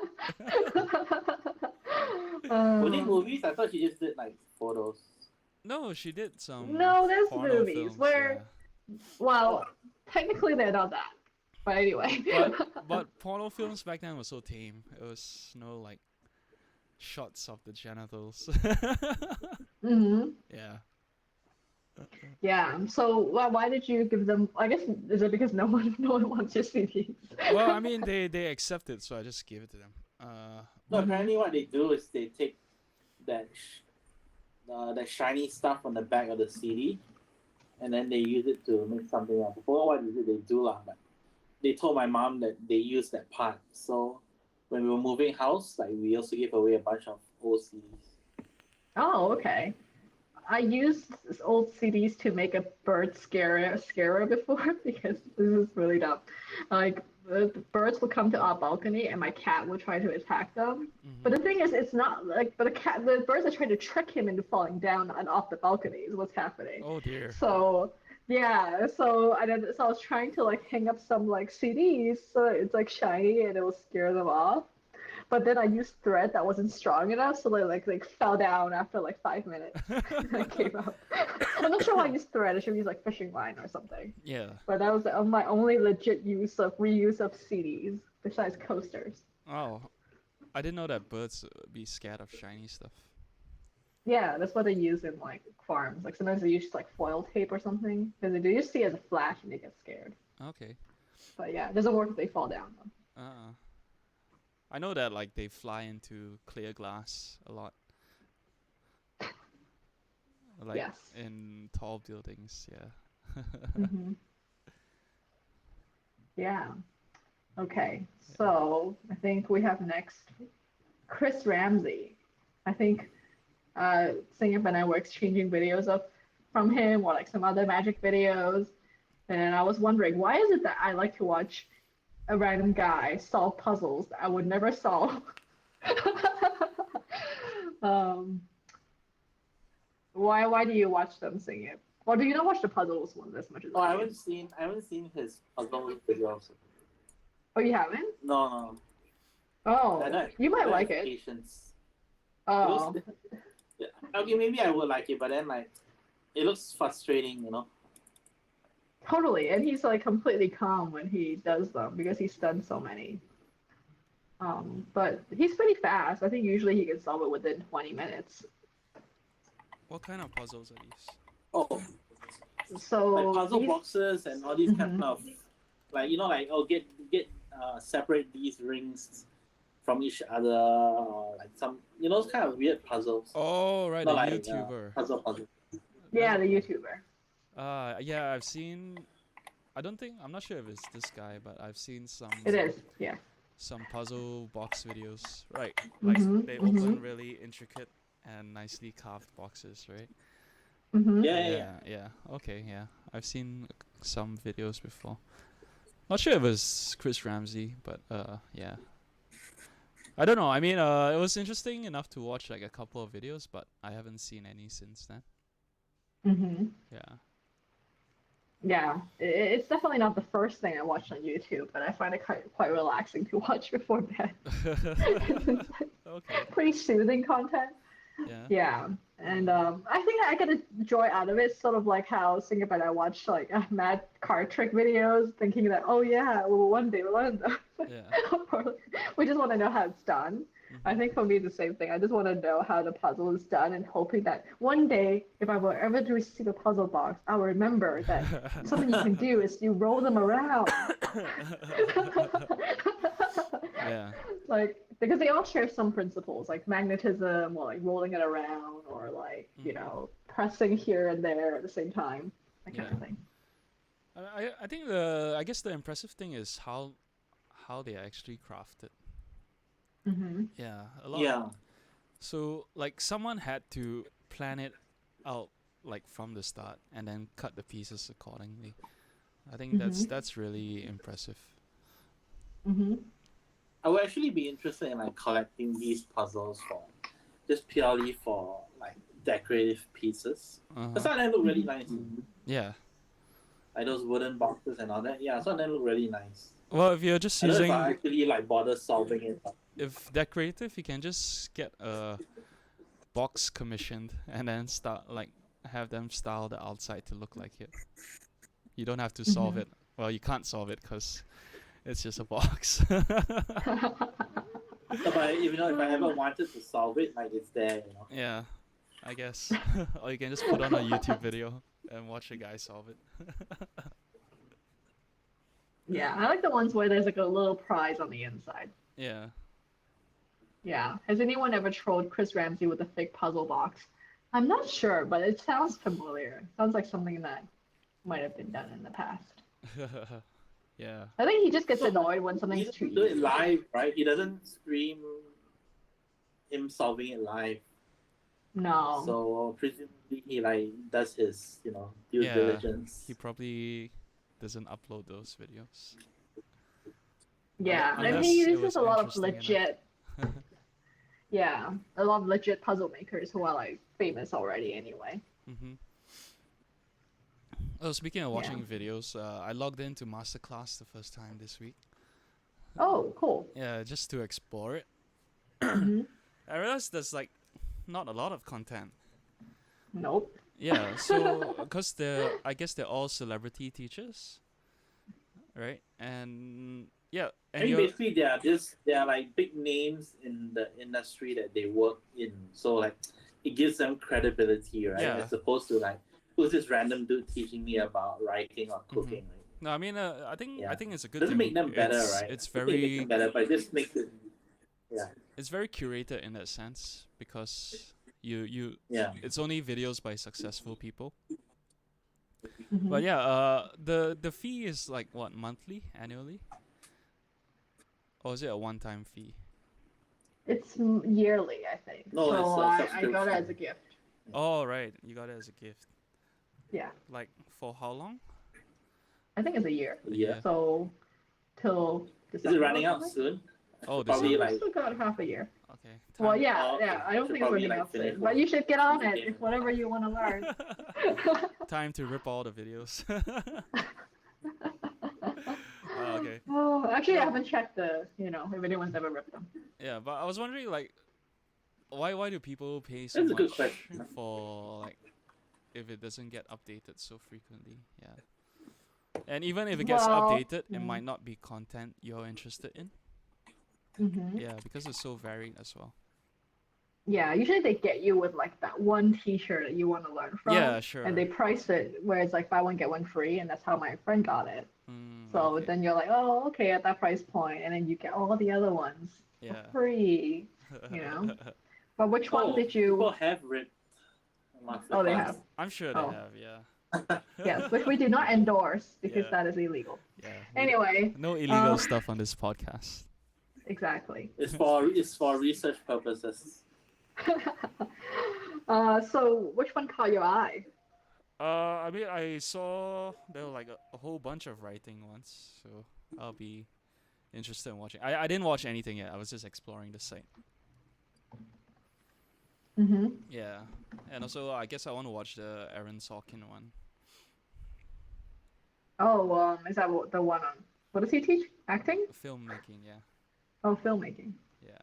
Only Um, movies? I thought she just did like photos. No, she did some no, there's porno movies films. where, Yeah. well, technically they're not that. But anyway. But porno films back then were so tame. It was no like shots of the genitals. hmm Yeah. Yeah. So why did you give them? I guess is it because no one wants your CDs? Well, I mean they accept it, so I just gave it to them. No, Mhm. apparently what they do is they take that that shiny stuff on the back of the CD, and then they use it to make something else. I forgot what is it they do lah, but they told my mom that they use that part. So when we were moving house, like we also gave away a bunch of old CDs. Oh, okay. I used old CDs to make a bird scarer before because this is really dumb. Like the birds would come to our balcony and my cat would try to attack them. But the thing is, it's not like but the birds are trying to trick him into falling down and off the balcony is what's happening. Oh dear. So yeah, so I was trying to like hang up some like CDs so it's like shiny and it will scare them off. But then I used thread that wasn't strong enough, so they like fell down after like 5 minutes. I gave up. I'm not sure why I used thread. I should use like fishing line or something. Yeah. But that was my only legit reuse of CDs besides coasters. Oh, I didn't know that birds be scared of shiny stuff. Yeah, that's what they use in like farms. Like sometimes they use like foil tape or something because they just see it as a flash and they get scared. Okay. But yeah, it doesn't work if they fall down though. I know that like they fly into clear glass a lot. Like Yes. in tall buildings, yeah. hmm Yeah. Okay. So I think we have next Chris Ramsay. I think Singap and I were exchanging videos from him or like some other magic videos. And I was wondering, why is it that I like to watch a random guy solve puzzles that I would never solve? um, why do you watch them, Singap? Or do you not watch the puzzles one as much as Oh, I I do? haven't seen his puzzle videos. Oh, you haven't? No. Oh, you might like it. Patience. Oh, Yeah. Okay, maybe I would like it, but then like it looks frustrating, totally. And he's like completely calm when he does them because he's done so many. But he's pretty fast. I think usually he can solve it within 20 minutes. What kind of puzzles are these? Oh, So like puzzle these- boxes and all these kind Mhm. of like get separate these rings from each other, or like some kind of weird puzzles. Oh, right, Not a like YouTuber. puzzle. Yeah, the YouTuber. Yeah, I've seen. I'm not sure if it's this guy, but I've seen some. It is. Yeah. some puzzle box videos, right? Like they open really intricate and nicely carved boxes, right? Yeah. Okay, yeah. I've seen some videos before. Not sure if it was Chris Ramsay, but yeah. I don't know. I mean, it was interesting enough to watch like a couple of videos, but I haven't seen any since then. Yeah. Yeah, it's definitely not the first thing I watch on YouTube, but I find it quite relaxing to watch before bed. It's Okay. pretty soothing content. Yeah. Yeah, and I think I get a joy out of it, sort of like how thinking about I watch like mad card trick videos, thinking that oh yeah, well one day we'll learn them. Yeah. We just want to know how it's done. I think for me the same thing. I just want to know how the puzzle is done and hoping that one day, if I were ever to receive a puzzle box, I'll remember that something you can do is you roll them around. Yeah. Like because they all share some principles like magnetism or like rolling it around or like you know pressing here and there at the same time, that kind of thing. I think I guess the impressive thing is how they actually crafted. Yeah, a lot. Yeah. So like someone had to plan it out like from the start and then cut the pieces accordingly. I think that's really impressive. I would actually be interested in like collecting these puzzles for just purely for like decorative pieces. Because some of them look really nice. Yeah. Like those wooden boxes and all that. Yeah, some of them look really nice. Well, if you're just I don't know using if I actually like bother solving it. if decorative, you can just get a box commissioned and then start like have them style the outside to look like it. You don't have to solve it. Well, you can't solve it because it's just a box. So, but you know, if I ever wanted to solve it, like it's there, you know. Yeah, I guess. Or you can just put on a YouTube video and watch a guy solve it. Yeah, I like the ones where there's like a little prize on the inside. Yeah. Yeah. Has anyone ever trolled Chris Ramsay with a fake puzzle box? I'm not sure, but it sounds familiar. Sounds like something that might have been done in the past. Yeah. I think he just gets annoyed when He something's doesn't too do it easy. live, right? He doesn't stream him solving it live. No. So presumably he like does his, you know, due Yeah. diligence. He probably doesn't upload those videos. Yeah, and Unless he it uses was a lot of interesting legit. Yeah, a lot of legit puzzle makers who are like famous already anyway. Oh, speaking of watching videos, I logged into masterclass the first time this week. Oh, cool. Yeah, just to explore it. Mhm. I realized there's like not a lot of content. Nope. Yeah, so because I guess they're all celebrity teachers, right? And yeah, I and mean, you're basically they are like big names in the industry that they work in. So like it gives them credibility, right? Yeah. As opposed to like who's this random dude teaching me about writing or cooking, right? no, I mean, I think it's a good Doesn't thing. make them better, it's, right? It's I think it makes very them better, but it just makes it it's very curated in that sense because you yeah. it's only videos by successful people. Mhm. But yeah, the fee is like what, monthly, annually, or is it a one-time fee? It's yearly, I think. No, so it's a I got it subscription. as a gift. Oh right, you got it as a gift. Yeah, Like for how long? I think it's a year. Yeah. So till Is December. it running or out something? soon? Oh, Probably December. like Still got half a year. Okay. Well, time- yeah, Oh, okay. yeah. I don't Should think it's probably, running like, out finish soon, but you should get on it Yeah. if whatever you want to learn. Time to rip all the videos. Okay. Oh, actually, I haven't checked if anyone's ever ripped them. Yeah, but I was wondering like, why do people pay so That's a good much question. for like, if it doesn't get updated so frequently? Yeah. And even if it gets Well, updated, it might not be content you're interested in. Mm-hmm. Yeah, because it's so varied as well. Yeah, usually they get you with like that one teacher that you want to learn from. Yeah, sure. And they price it where it's like buy one get one free, and that's how my friend got it. So Okay. then you're like, oh, okay, at that price point, and then you get all the other ones Yeah. for free. You know. But which one did you? People have ripped Masterclass. Oh, they have. I'm sure they Oh. have. Yeah. Yes, which we do not endorse because Yeah. that is illegal. Yeah. Anyway. No illegal stuff on this podcast. exactly. It's for research purposes. So which one caught your eye? I mean, I saw there were like a whole bunch of writing ones, so I'll be interested in watching. I didn't watch anything yet. I was just exploring the site. Mm-hmm. Yeah, and also I guess I want to watch the Aaron Sorkin one. Oh, is that the one on? What does he teach? Acting? Filmmaking, yeah, Oh, filmmaking. yeah.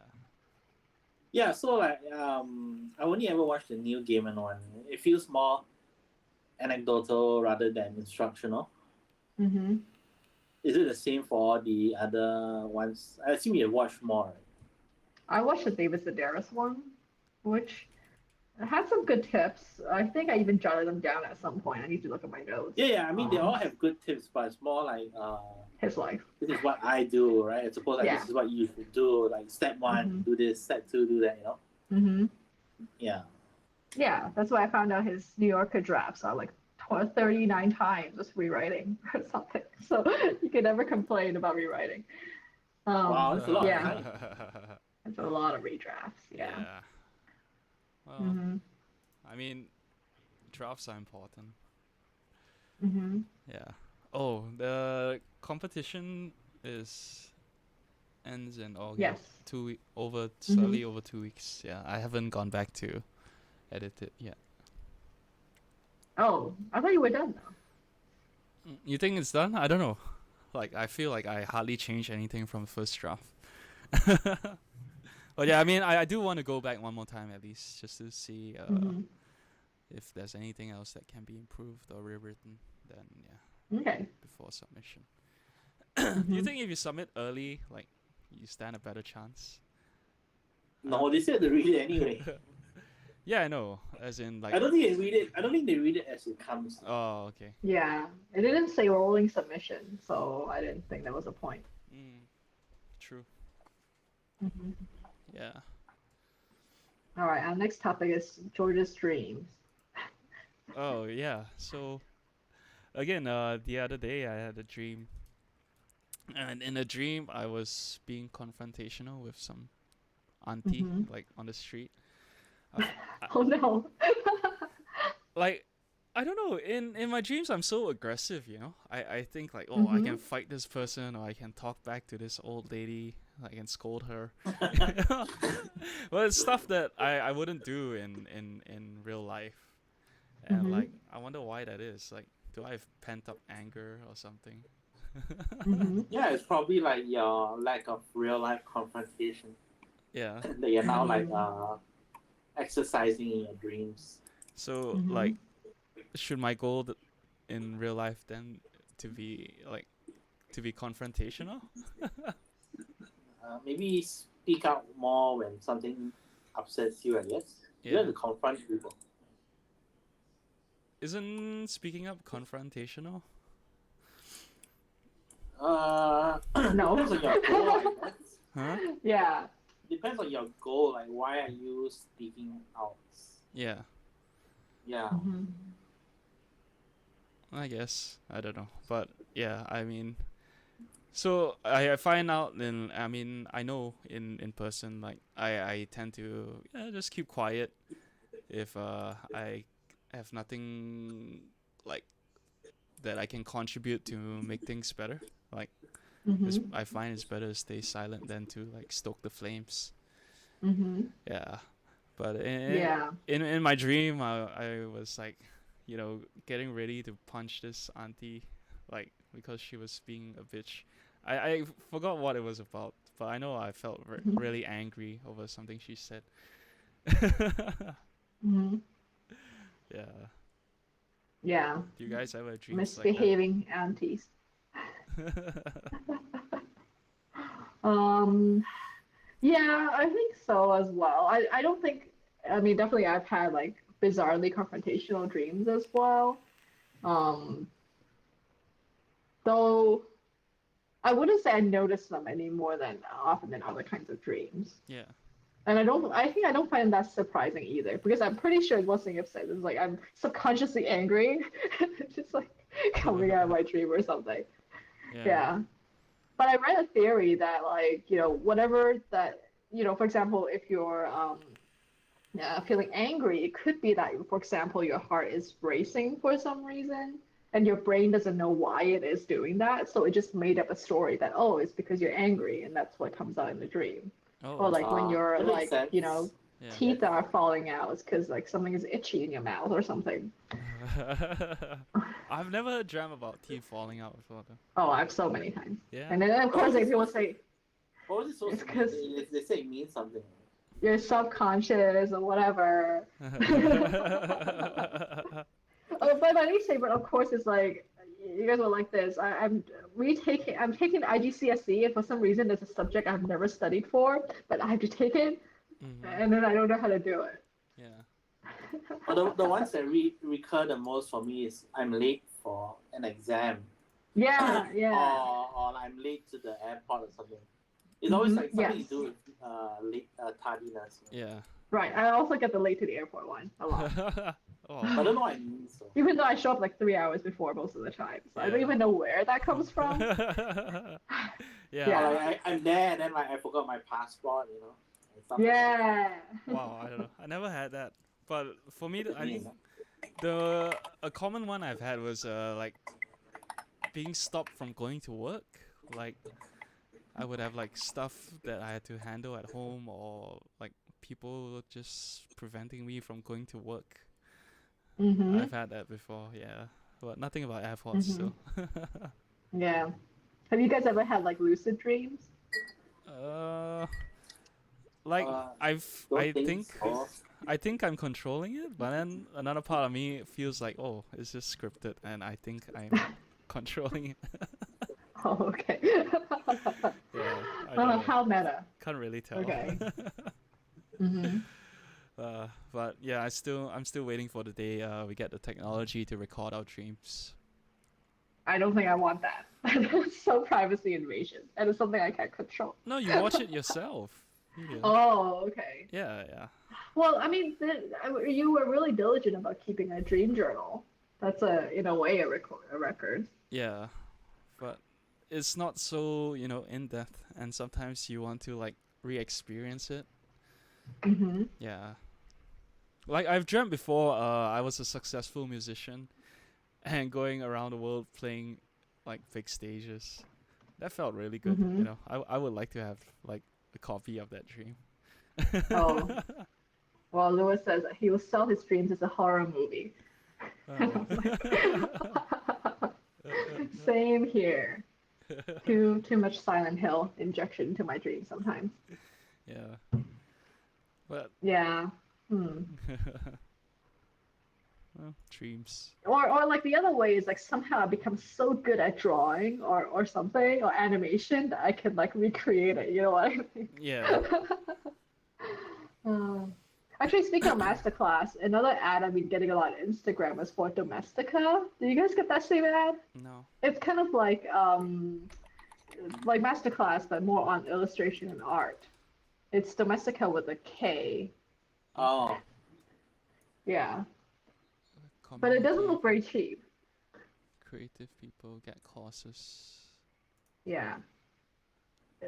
Yeah, so like I only ever watched the Neil Gaiman one. It feels more anecdotal rather than instructional. Mm-hmm. Is it the same for all the other ones? I assume you watched more. Right? I watched the David Sedaris one, which had some good tips. I think I even jotted them down at some point. I need to look at my notes. Yeah. I mean, they all have good tips, but it's more like His life. this is what I do, right? I suppose like Yeah. this is what you should do. Like step one, do this. Step two, do that. You know? Mm-hmm. Yeah. Yeah, that's why I found out his New Yorker drafts are like 39 times just rewriting or something. So you can never complain about rewriting. Wow, that's a lot of Yeah, time. it's a lot of redrafts. Yeah. Yeah. Well, Mm-hmm. I mean, drafts are important. Mm-hmm. Yeah. Oh, the competition ends in August. Yes. Slightly over 2 weeks. Yeah, I haven't gone back to edit it yet. Oh, I thought you were done though. You think it's done? I don't know. Like, I feel like I hardly changed anything from first draft. But yeah, I mean, I do want to go back one more time at least, just to see if there's anything else that can be improved or rewritten. Then yeah, Okay. before submission. Do you think if you submit early, like, you stand a better chance? No, they said to read it anyway. Yeah, I know. As in, like. I don't think they read it. I don't think they read it as it comes. Oh, okay. Yeah, it didn't say rolling submission, so I didn't think that was a point. True. Mm-hmm. Yeah. All right, our next topic is George's dreams. Oh, yeah. So, again, the other day I had a dream. And in a dream, I was being confrontational with some auntie, like, on the street. Oh no. Like, I don't know. In my dreams, I'm so aggressive, you know. I think like, oh, I can fight this person, or I can talk back to this old lady. I can scold her. Well, it's stuff that I wouldn't do in real life, and like, I wonder why that is. Like, do I have pent up anger or something? Yeah, it's probably like your lack of real life confrontation Yeah. that you're now like exercising in your dreams. So like, should my goal in real life then to be confrontational? Maybe speak out more when something upsets you, I guess. You have to confront people. Isn't speaking up confrontational? No. Depends on your goal, I guess. Huh? Yeah. Depends on your goal. Like, why are you speaking out? Yeah. Yeah. I guess. I don't know. But yeah, I mean, so I find out I know in person, like, I tend to just keep quiet if I have nothing like that I can contribute to make things better. Like, I find it's better to stay silent than to like stoke the flames. Yeah. But in my dream, I was like, getting ready to punch this auntie, like, because she was being a bitch. I forgot what it was about, but I know I felt really angry over something she said. Yeah. Yeah. Do you guys ever dream Misbehaving aunties. Yeah, I think so as well. I don't think, I mean, definitely I've had like bizarrely confrontational dreams as well. Though I wouldn't say I notice them any more than often than other kinds of dreams. Yeah. And I think I don't find that surprising either, because I'm pretty sure one thing I've said is like I'm subconsciously angry, just like coming out of my dream or something. Yeah. But I read a theory that like, whatever that, for example, if you're feeling angry, it could be that, for example, your heart is racing for some reason, and your brain doesn't know why it is doing that. So it just made up a story that, oh, it's because you're angry, and that's what comes out in the dream. Or Oh, like when your that makes like, sense. yeah. teeth are falling out, it's because like something is itchy in your mouth or something. I've never dreamt about teeth falling out before though. Oh, I've so many times. Yeah. And then of course like people say What was it supposed it's to mean? because They say it means something. you're subconscious or whatever. Oh, but I need to say, but of course it's like you guys will like this. I'm taking IGCSE, and for some reason there's a subject I've never studied for, but I have to take it, and then I don't know how to do it. Yeah. Well, the ones that recur the most for me is I'm late for an exam. Yeah, yeah. Or I'm late to the airport or something. It's always like something Yes. to do with late tardiness. Yeah. Right. I also get the late to the airport one a lot. Oh. I don't know what it means. So. Even though I show up like 3 hours before most of the time. So I don't even know where that comes from. Yeah. Yeah. Or like I'm there and then like I forgot my passport, and stuff Yeah. Wow, I don't know. I never had that. But for me, I think a common one I've had was like being stopped from going to work. Like I would have like stuff that I had to handle at home, or like people just preventing me from going to work. I've had that before, yeah. But nothing about airports, so. Yeah. Have you guys ever had like lucid dreams? Like I don't think so. I think I'm controlling it, but then another part of me feels like, oh, it's just scripted, and I think I'm controlling it. Oh, okay. Yeah, I don't know. How meta. Can't really tell. Okay. But yeah, I'm still waiting for the day we get the technology to record our dreams. I don't think I want that. It's so privacy invasion, and it's something I can't control. No, you watch it yourself. Yeah. Oh, okay. Yeah. Well, I mean, you were really diligent about keeping a dream journal. That's in a way, a record. Yeah, but it's not so, in depth, and sometimes you want to like re-experience it. Yeah. Like I've dreamt before, I was a successful musician, and going around the world playing like big stages. That felt really good. I would like to have like a copy of that dream. Oh. Well, Lewis says he will sell his dreams as a horror movie. Same here. Too much Silent Hill injection into my dreams sometimes. Yeah. But yeah. Well, dreams. Or like the other way is like somehow I become so good at drawing or something or animation that I can like recreate it. You know what I mean? Yeah. Actually, speaking of masterclass, another ad I've been getting a lot on Instagram is for Domestica. Do you guys get that same ad? No. It's kind of like masterclass, but more on illustration and art. It's Domestica with a K. Oh. Yeah. But it doesn't look very cheap. Creative people get courses. Yeah.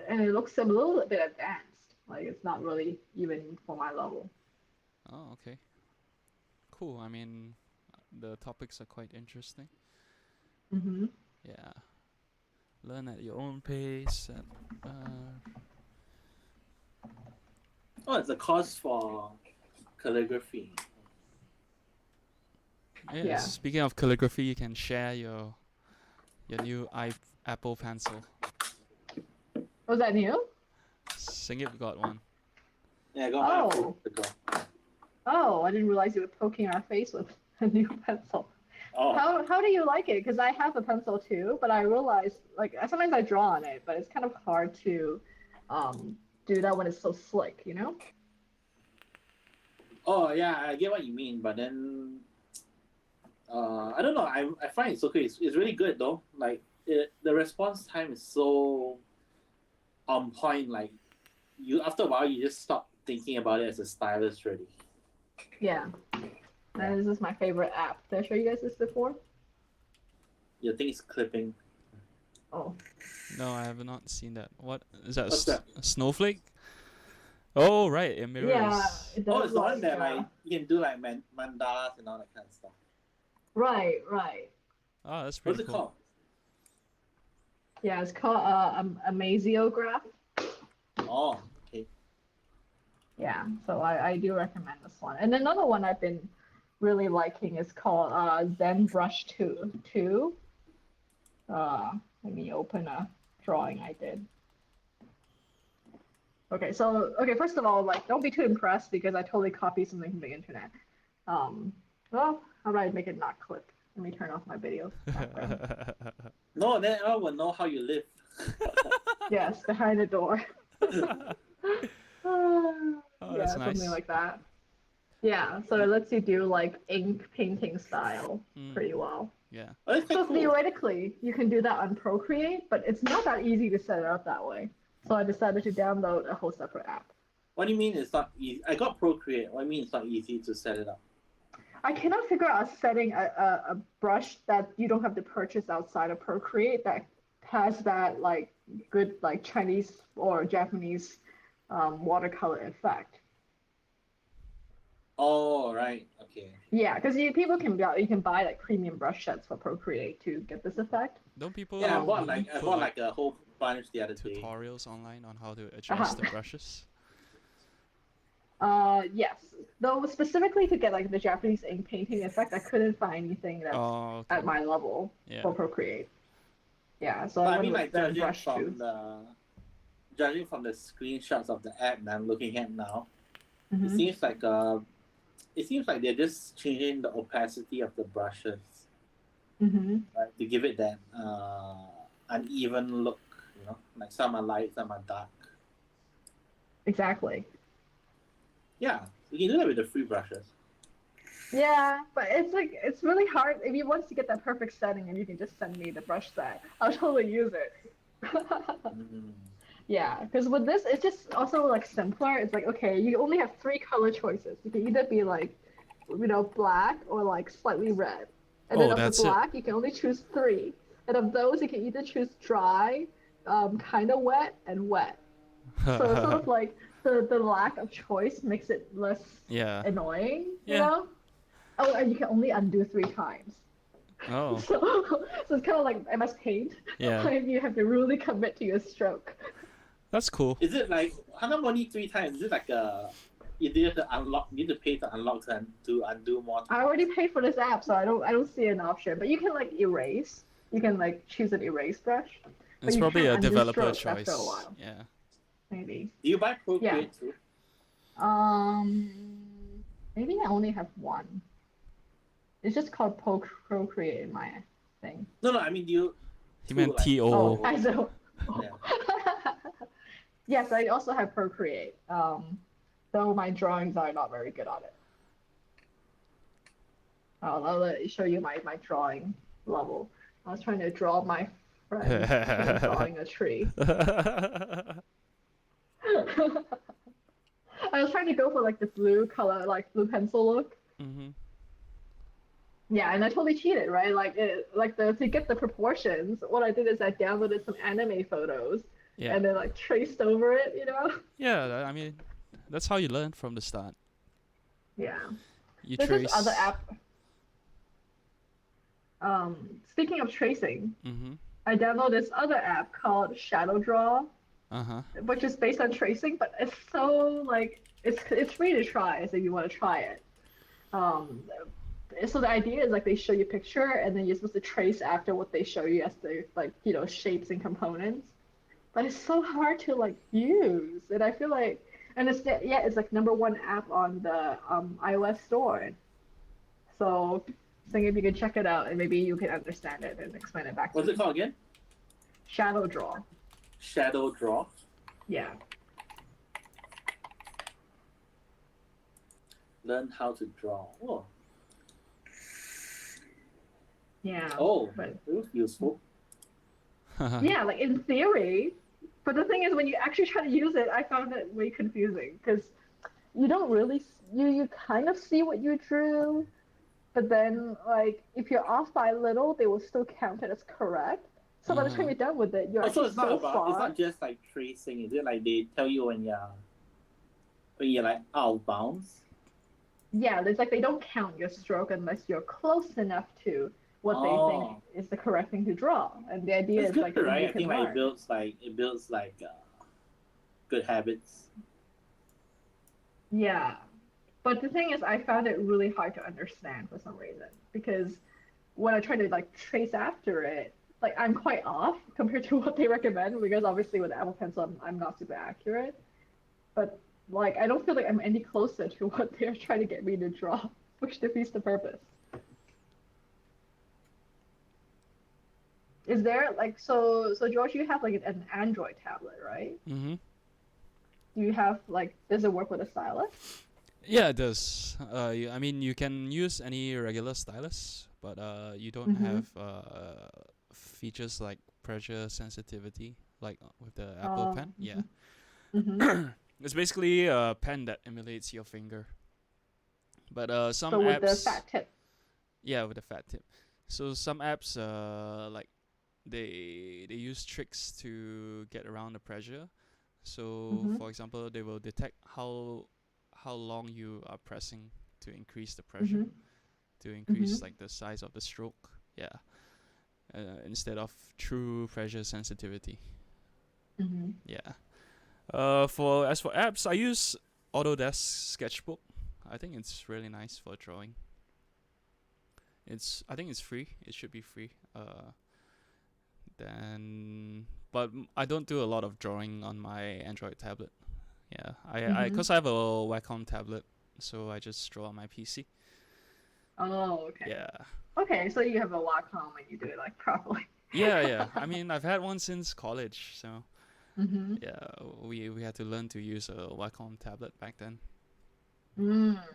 And it looks a little bit advanced. Like it's not really even for my level. Oh, okay. Cool. I mean, the topics are quite interesting. Yeah. Learn at your own pace. Oh, it's a course for calligraphy. Yeah. Speaking of calligraphy, you can share your new Apple Pencil. Was that new? Singip got one. Yeah, I got one. Oh, I didn't realize you were poking our face with a new pencil. Oh. How do you like it? Because I have a pencil too, but I realize like sometimes I draw on it, but it's kind of hard to do that when it's so slick, you know? Oh yeah, I get what you mean, but then I don't know. I find it's okay. It's really good though. Like the response time is so on point. Like you after a while you just stop thinking about it as a stylus really. Yeah. And this is my favorite app. Did I show you guys this before? Your thing is clipping. Oh, No, I have not seen that. What is that? What's that? A snowflake? Oh, right, it yeah, mirrors. it Oh, does it's the one that like like you can do like mandalas and all that kind of stuff. right. Oh, that's What's pretty it cool. called? Yeah, it's called amaziograph. Oh, okay. Yeah, so I do recommend this one. And another one I've been really liking is called ZenBrush 2. Let me open a drawing I did. Okay, first of all, like don't be too impressed because I totally copied something from the internet. Well, how do I make it not clip? Let me turn off my video background. No, then I will know how you live. Yes, behind the door. Oh, that's Yeah, something nice. like that. Yeah, so it lets you do like ink painting style pretty well. Yeah. Oh, that's quite So cool. theoretically, you can do that on Procreate, but it's not that easy to set it up that way. So I decided to download a whole separate app. What do you mean it's not easy? I got Procreate. What do you mean it's not easy to set it up? I cannot figure out setting a brush that you don't have to purchase outside of Procreate that has that like good like Chinese or Japanese watercolor effect. Oh, right. Okay. Yeah, because people can you can buy like premium brush sets for Procreate to get this effect. Don't people Yeah, I bought put like a whole bunch the other day. tutorials online on how to adjust the brushes? Yes. Though specifically to get like the Japanese ink painting effect, I couldn't find anything that's Oh, okay. at my level Yeah. for Procreate. Yeah, so But I I went mean, with like ZenBrush 2. judging from the screenshots of the app that I'm looking at now, Mm-hmm. it seems like they're just changing the opacity of the brushes, Mm-hmm. right, to give it that uneven look. You know, like some are light, some are dark. Exactly. Yeah, you can do that with the free brushes. Yeah, but it's really hard. If you want to get that perfect setting and you can just send me the brush set, I'll totally use it. Yeah, because with this, it's just also like simpler. It's like, okay, you only have 3 color choices. You can either be like, black or like slightly red. And then Oh, of the that's it. black, you can only choose 3. And of those, you can either choose dry, kind of wet, and wet. So it's sort of like the lack of choice makes it less Yeah. annoying, you Yeah. know? Oh, and you can only undo 3 times. Oh. So it's kind of like MS Paint. Yeah. Like you have to really commit to your stroke. That's cool. Is it like how come only 3 times? Is it like you need to unlock? You need to pay to unlock and to undo more times? I already paid for this app, so I don't see an option. But you can like erase. You can like choose an erase brush. It's you probably can't a undo developer strokes choice. after a while. Yeah. Maybe. Do you buy Procreate too? Maybe I only have one. It's just called Procreate in my thing. No, I mean, do you? He meant like, TO. Oh, I don't. Yeah. Yes, I also have Procreate. Though my drawings are not very good at it. I'll let me show you my drawing level. I was trying to draw my friend drawing a tree. I was trying to go for like the blue color, like blue pencil look. Yeah, and I totally cheated, right? To get the proportions, what I did is I downloaded some anime photos and then like traced over it, you know? Yeah, I mean, that's how you learn from the start. Yeah. There's this other app. Speaking of tracing, I downloaded this other app called Shadow Draw, which is based on tracing, but it's so like it's free to try, so if you want to try it. So the idea is like they show you a picture and then you're supposed to trace after what they show you as the like shapes and components, but it's so hard to like use, and I feel like it's like #1 app on the iOS store, so think if you can check it out and maybe you can understand it and explain it back to me. What's it called again? Shadow Draw. Shadow Draw? Yeah. Learn how to draw. Oh. Yeah. Oh, but it was useful. yeah, like in theory, but the thing is when you actually try to use it, I found it way confusing because you don't really, you kind of see what you drew, but then like if you're off by a little, they will still count it as correct. So by the time you're done with it, you're Also, actually so it's far. not just like tracing. Is it like they tell you when you're like out of bounds? Yeah, it's like they don't count your stroke unless you're close enough to what they think is the correct thing to draw. And the idea That's is good, like right? you I can think learn. it builds good habits. Yeah. But the thing is, I found it really hard to understand for some reason because when I try to like trace after it, like I'm quite off compared to what they recommend because obviously with the Apple Pencil, I'm not super accurate. But like I don't feel like I'm any closer to what they're trying to get me to draw, which defeats the purpose. Is there like so George, you have like an Android tablet, right? Mm-hmm. Do you have like does it work with a stylus? Yeah, it does. I mean, you can use any regular stylus, but you don't have features like pressure sensitivity, like with the Apple Pen. Yeah, it's basically a pen that emulates your finger. But some So with the apps, fat tip. yeah, with a fat tip. So some apps, like they use tricks to get around the pressure. So for example, they will detect how long you are pressing to increase the pressure, to increase like the size of the stroke. Yeah, instead of true pressure sensitivity. Yeah. As for apps, I use Autodesk Sketchbook. I think it's really nice for drawing. I think it's free. It should be free. But I don't do a lot of drawing on my Android tablet. Yeah, cause I have a Wacom tablet, so I just draw on my PC. Oh, okay. Yeah. Okay, so you have a Wacom and you do it like properly. Yeah. I mean, I've had one since college, so yeah, we had to learn to use a Wacom tablet back then.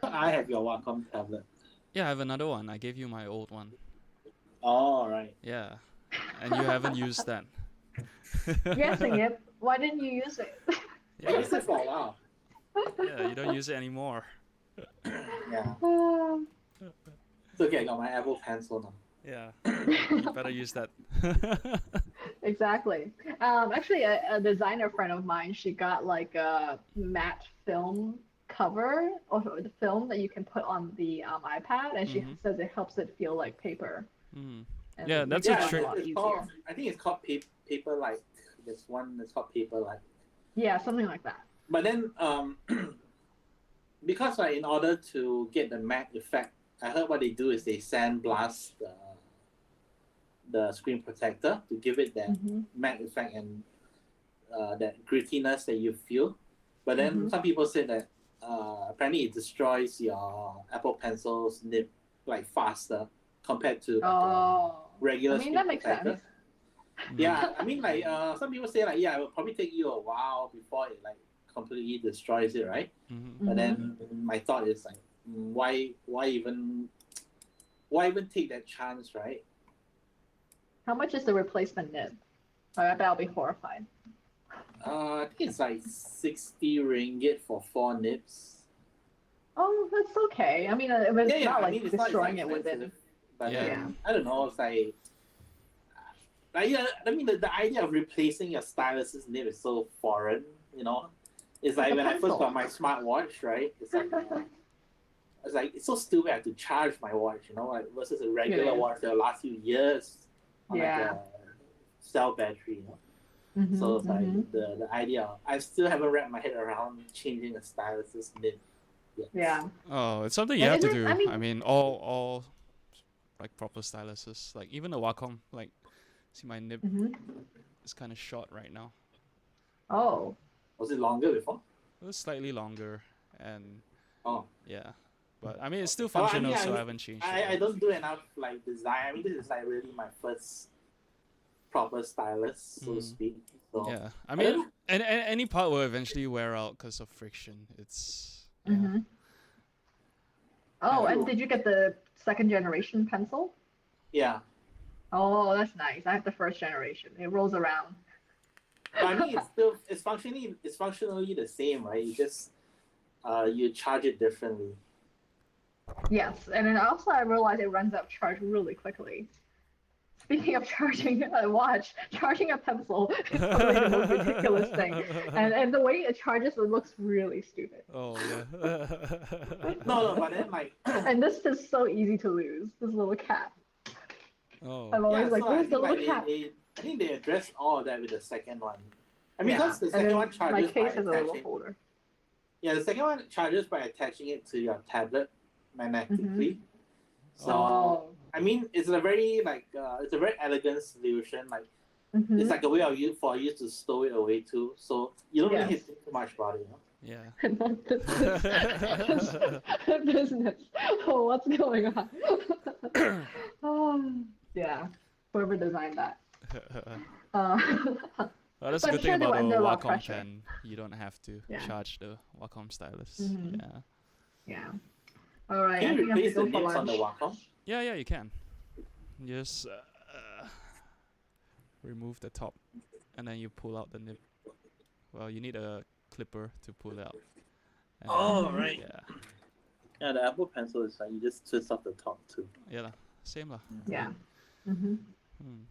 I have your Wacom tablet. Yeah, I have another one. I gave you my old one. Oh, right. Yeah, and you haven't used that. Yes, Yep. Why didn't you use it? I used it for a while. Yeah, you don't use it anymore. Yeah. It's okay, I got my Apple Pencil now. Yeah, you better use that. Exactly. Actually, a designer friend of mine, she got like a matte film cover or the film that you can put on the iPad, and she says it helps it feel like paper. And Yeah, it that's makes a it trick. a lot easier. I think it's called paper like. There's one that's called paper like. Yeah, something like that. But then, because in order to get the matte effect, I heard what they do is they sandblast the screen protector to give it that matte effect and that grittiness that you feel. But then some people say that apparently it destroys your Apple Pencil's nib like faster compared to regular screen that makes protector. sense. Yeah, I mean like some people say like it will probably take you a while before it like completely destroys it, right? But then my thought is like why even take that chance, right? How much is the replacement nib? I bet I'll be horrified. I think it's like 60 ringgit for 4 nibs. Oh, that's okay. I mean, it's not like it's destroying not it within. But I don't know. It's like I mean, the idea of replacing your stylus's nib is so foreign. You know, it's like when I first got my smartwatch, right? It's like it's so stupid. I have to charge my watch, you know, like versus a regular watch that will last you years on like a cell battery, you know. So it's like the idea. I still haven't wrapped my head around changing a stylus's nib. Yeah. Oh, it's something you have to do. I mean, all like proper styluses, like even the Wacom, like see my nib is kind of short right now. Oh. Was it longer before? It was slightly longer, and yeah, but I mean it's still Well, functional, so I haven't changed it. I don't do enough like design. I mean, this is like really my first proper stylus, so to speak. So, yeah, I mean, and any part will eventually wear out because of friction. It's Oh, and did you get the second generation pencil? Yeah. Oh, that's nice. I have the first generation. It rolls around. But I mean, it's functionally the same, right? You just you charge it differently. Yes, and then also I realized it runs out of charge really quickly. speaking of charging a watch, charging a pencil is probably the most ridiculous thing. And the way it charges, it looks really stupid. Oh yeah. No, but then like And this is so easy to lose. This little cap. Oh. I'm always like, so I where's the think little like cap? I think they addressed all of that with the second one. I mean, because the and second then one my charges by case has a little attaching. holder. Yeah, the second one charges by attaching it to your tablet magnetically. So Oh. I mean, it's a very it's a very elegant solution. Like it's like a way of for you to stow it away too. So you don't really have to think too much about it. Yeah. Not business. Oh, what's going on? Oh, yeah. Whoever designed that. Well, that's But a good I'm sure thing they about were the under a lot of Wacom pressure. pen. You don't have to charge the Wacom stylus. Mhm. Yeah. Yeah. All right. Can I you think I have to replace the go for nibs on the lunch. Wacom? Yeah, you can. Just remove the top, and then you pull out the nib. Well, you need a clipper to pull out. And Oh, right. Yeah. Yeah, the Apple Pencil is like you just twist off the top too. Yeah, lah. Same lah. Yeah. Mm-hmm. Hmm.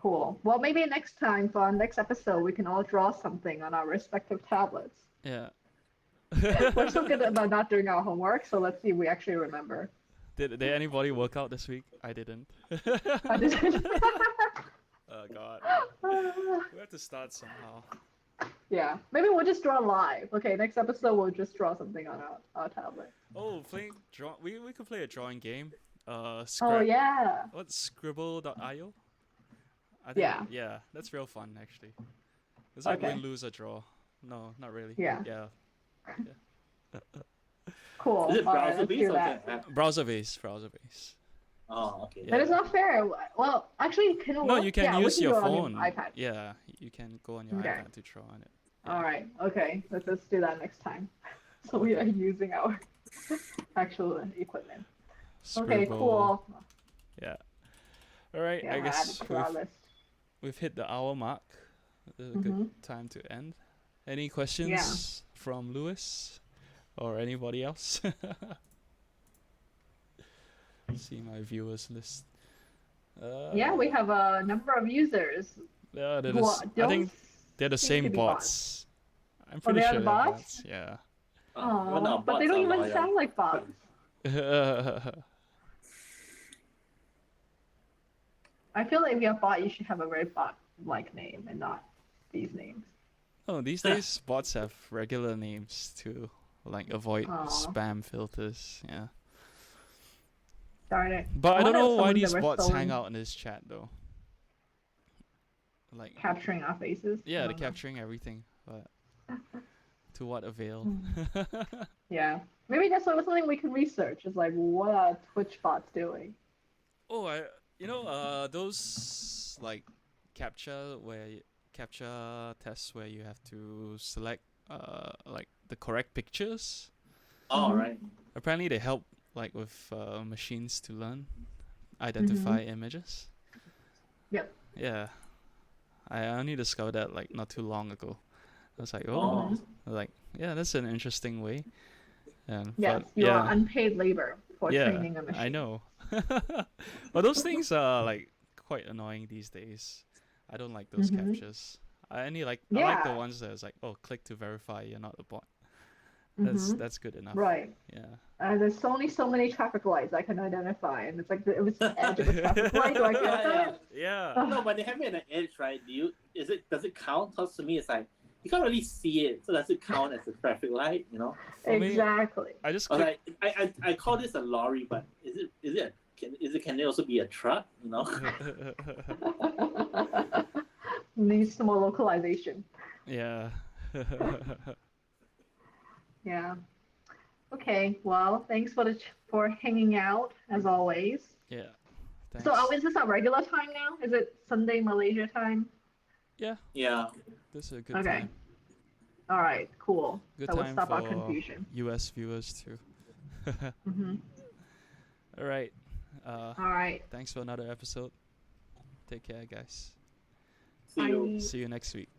Cool. Well, maybe next time for our next episode, we can all draw something on our respective tablets. Yeah. We're so good about not doing our homework, so let's see if we actually remember. Did anybody work out this week? I didn't. I didn't. Oh God. We have to start somehow. Yeah. Maybe we'll just draw live. Okay, next episode we'll just draw something on our tablet. Oh, we could play a drawing game. Oh Scrap. yeah. What's scribble.io? I think, Yeah. Yeah, that's real fun actually. It's like Okay. win, lose, or draw. No, not really. Yeah. Yeah. Cool. Is it All right, browser let's based do or that. is it app? Browser based. Oh, okay. Yeah. That is not fair. Well, actually, can it No, work? you can yeah, we use can your do it on phone. iPad. Yeah, you can go on your Okay. iPad to draw on it. Yeah. All right. Okay. Let's do that next time. So we are using our actual equipment. Okay. Scribble. Cool. Yeah. All right. Yeah, I I'll add guess it to our list. we've hit the hour mark. This is a Mhm. good time to end. Any questions from Lewis or anybody else? See my viewers list. Yeah, we have a number of users. Yeah, who are- I think don't they're the seem to same be bots. I'm Oh, pretty they are sure the they're bots? Yeah. Even Oh, our but they bots don't are even loyal. sound like bots. I feel like if you're a bot, you should have a very bot-like name and not these names. Oh, these days bots have regular names to like avoid Aw. spam filters. Yeah. Darn it. But I don't wonder if know why someone these that bots was hang so out in this chat though. Like capturing our faces. I yeah, they're don't know. capturing everything, but to what avail? Yeah. Maybe that's something we can research. Is like, what are Twitch bots doing? Oh, those like capture tests where you have to select like the correct pictures. Oh, Mhm. right. Apparently they help like with machines to learn, identify images. Yep. Yeah. I only discovered that like not too long ago. I was like, Oh. like yeah, that's an interesting way. And Yes, but, you yeah, are unpaid labor for yeah, training a machine. I know. But those things are like quite annoying these days. I don't like those Mhm. captures. I like the Yeah. ones that's like, oh, click to verify you're not a bot. Mhm. That's good enough. Right. Yeah. There's only so many traffic lights I can identify, and it's like if it's the edge of a traffic light, do I count Yeah, that? Yeah. No, but they have it at the edge, right? Does it count? Because to me, it's like you can't really see it, so does it count as a traffic light? You know? For me, Exactly. I just Or click. like I call this a lorry, but can it also be a truck? You know? Needs some more localization. Yeah. Yeah. Okay. Well, thanks for hanging out as always. Yeah. Thanks. So, is this our regular time now? Is it Sunday Malaysia time? Yeah, Yeah. this is a good Okay. time. All right. Cool. Good That would time stop our for confusion. US viewers too. Hmm. All right. All right. Thanks for another episode. Take care, guys. See you. Bye. See you next week.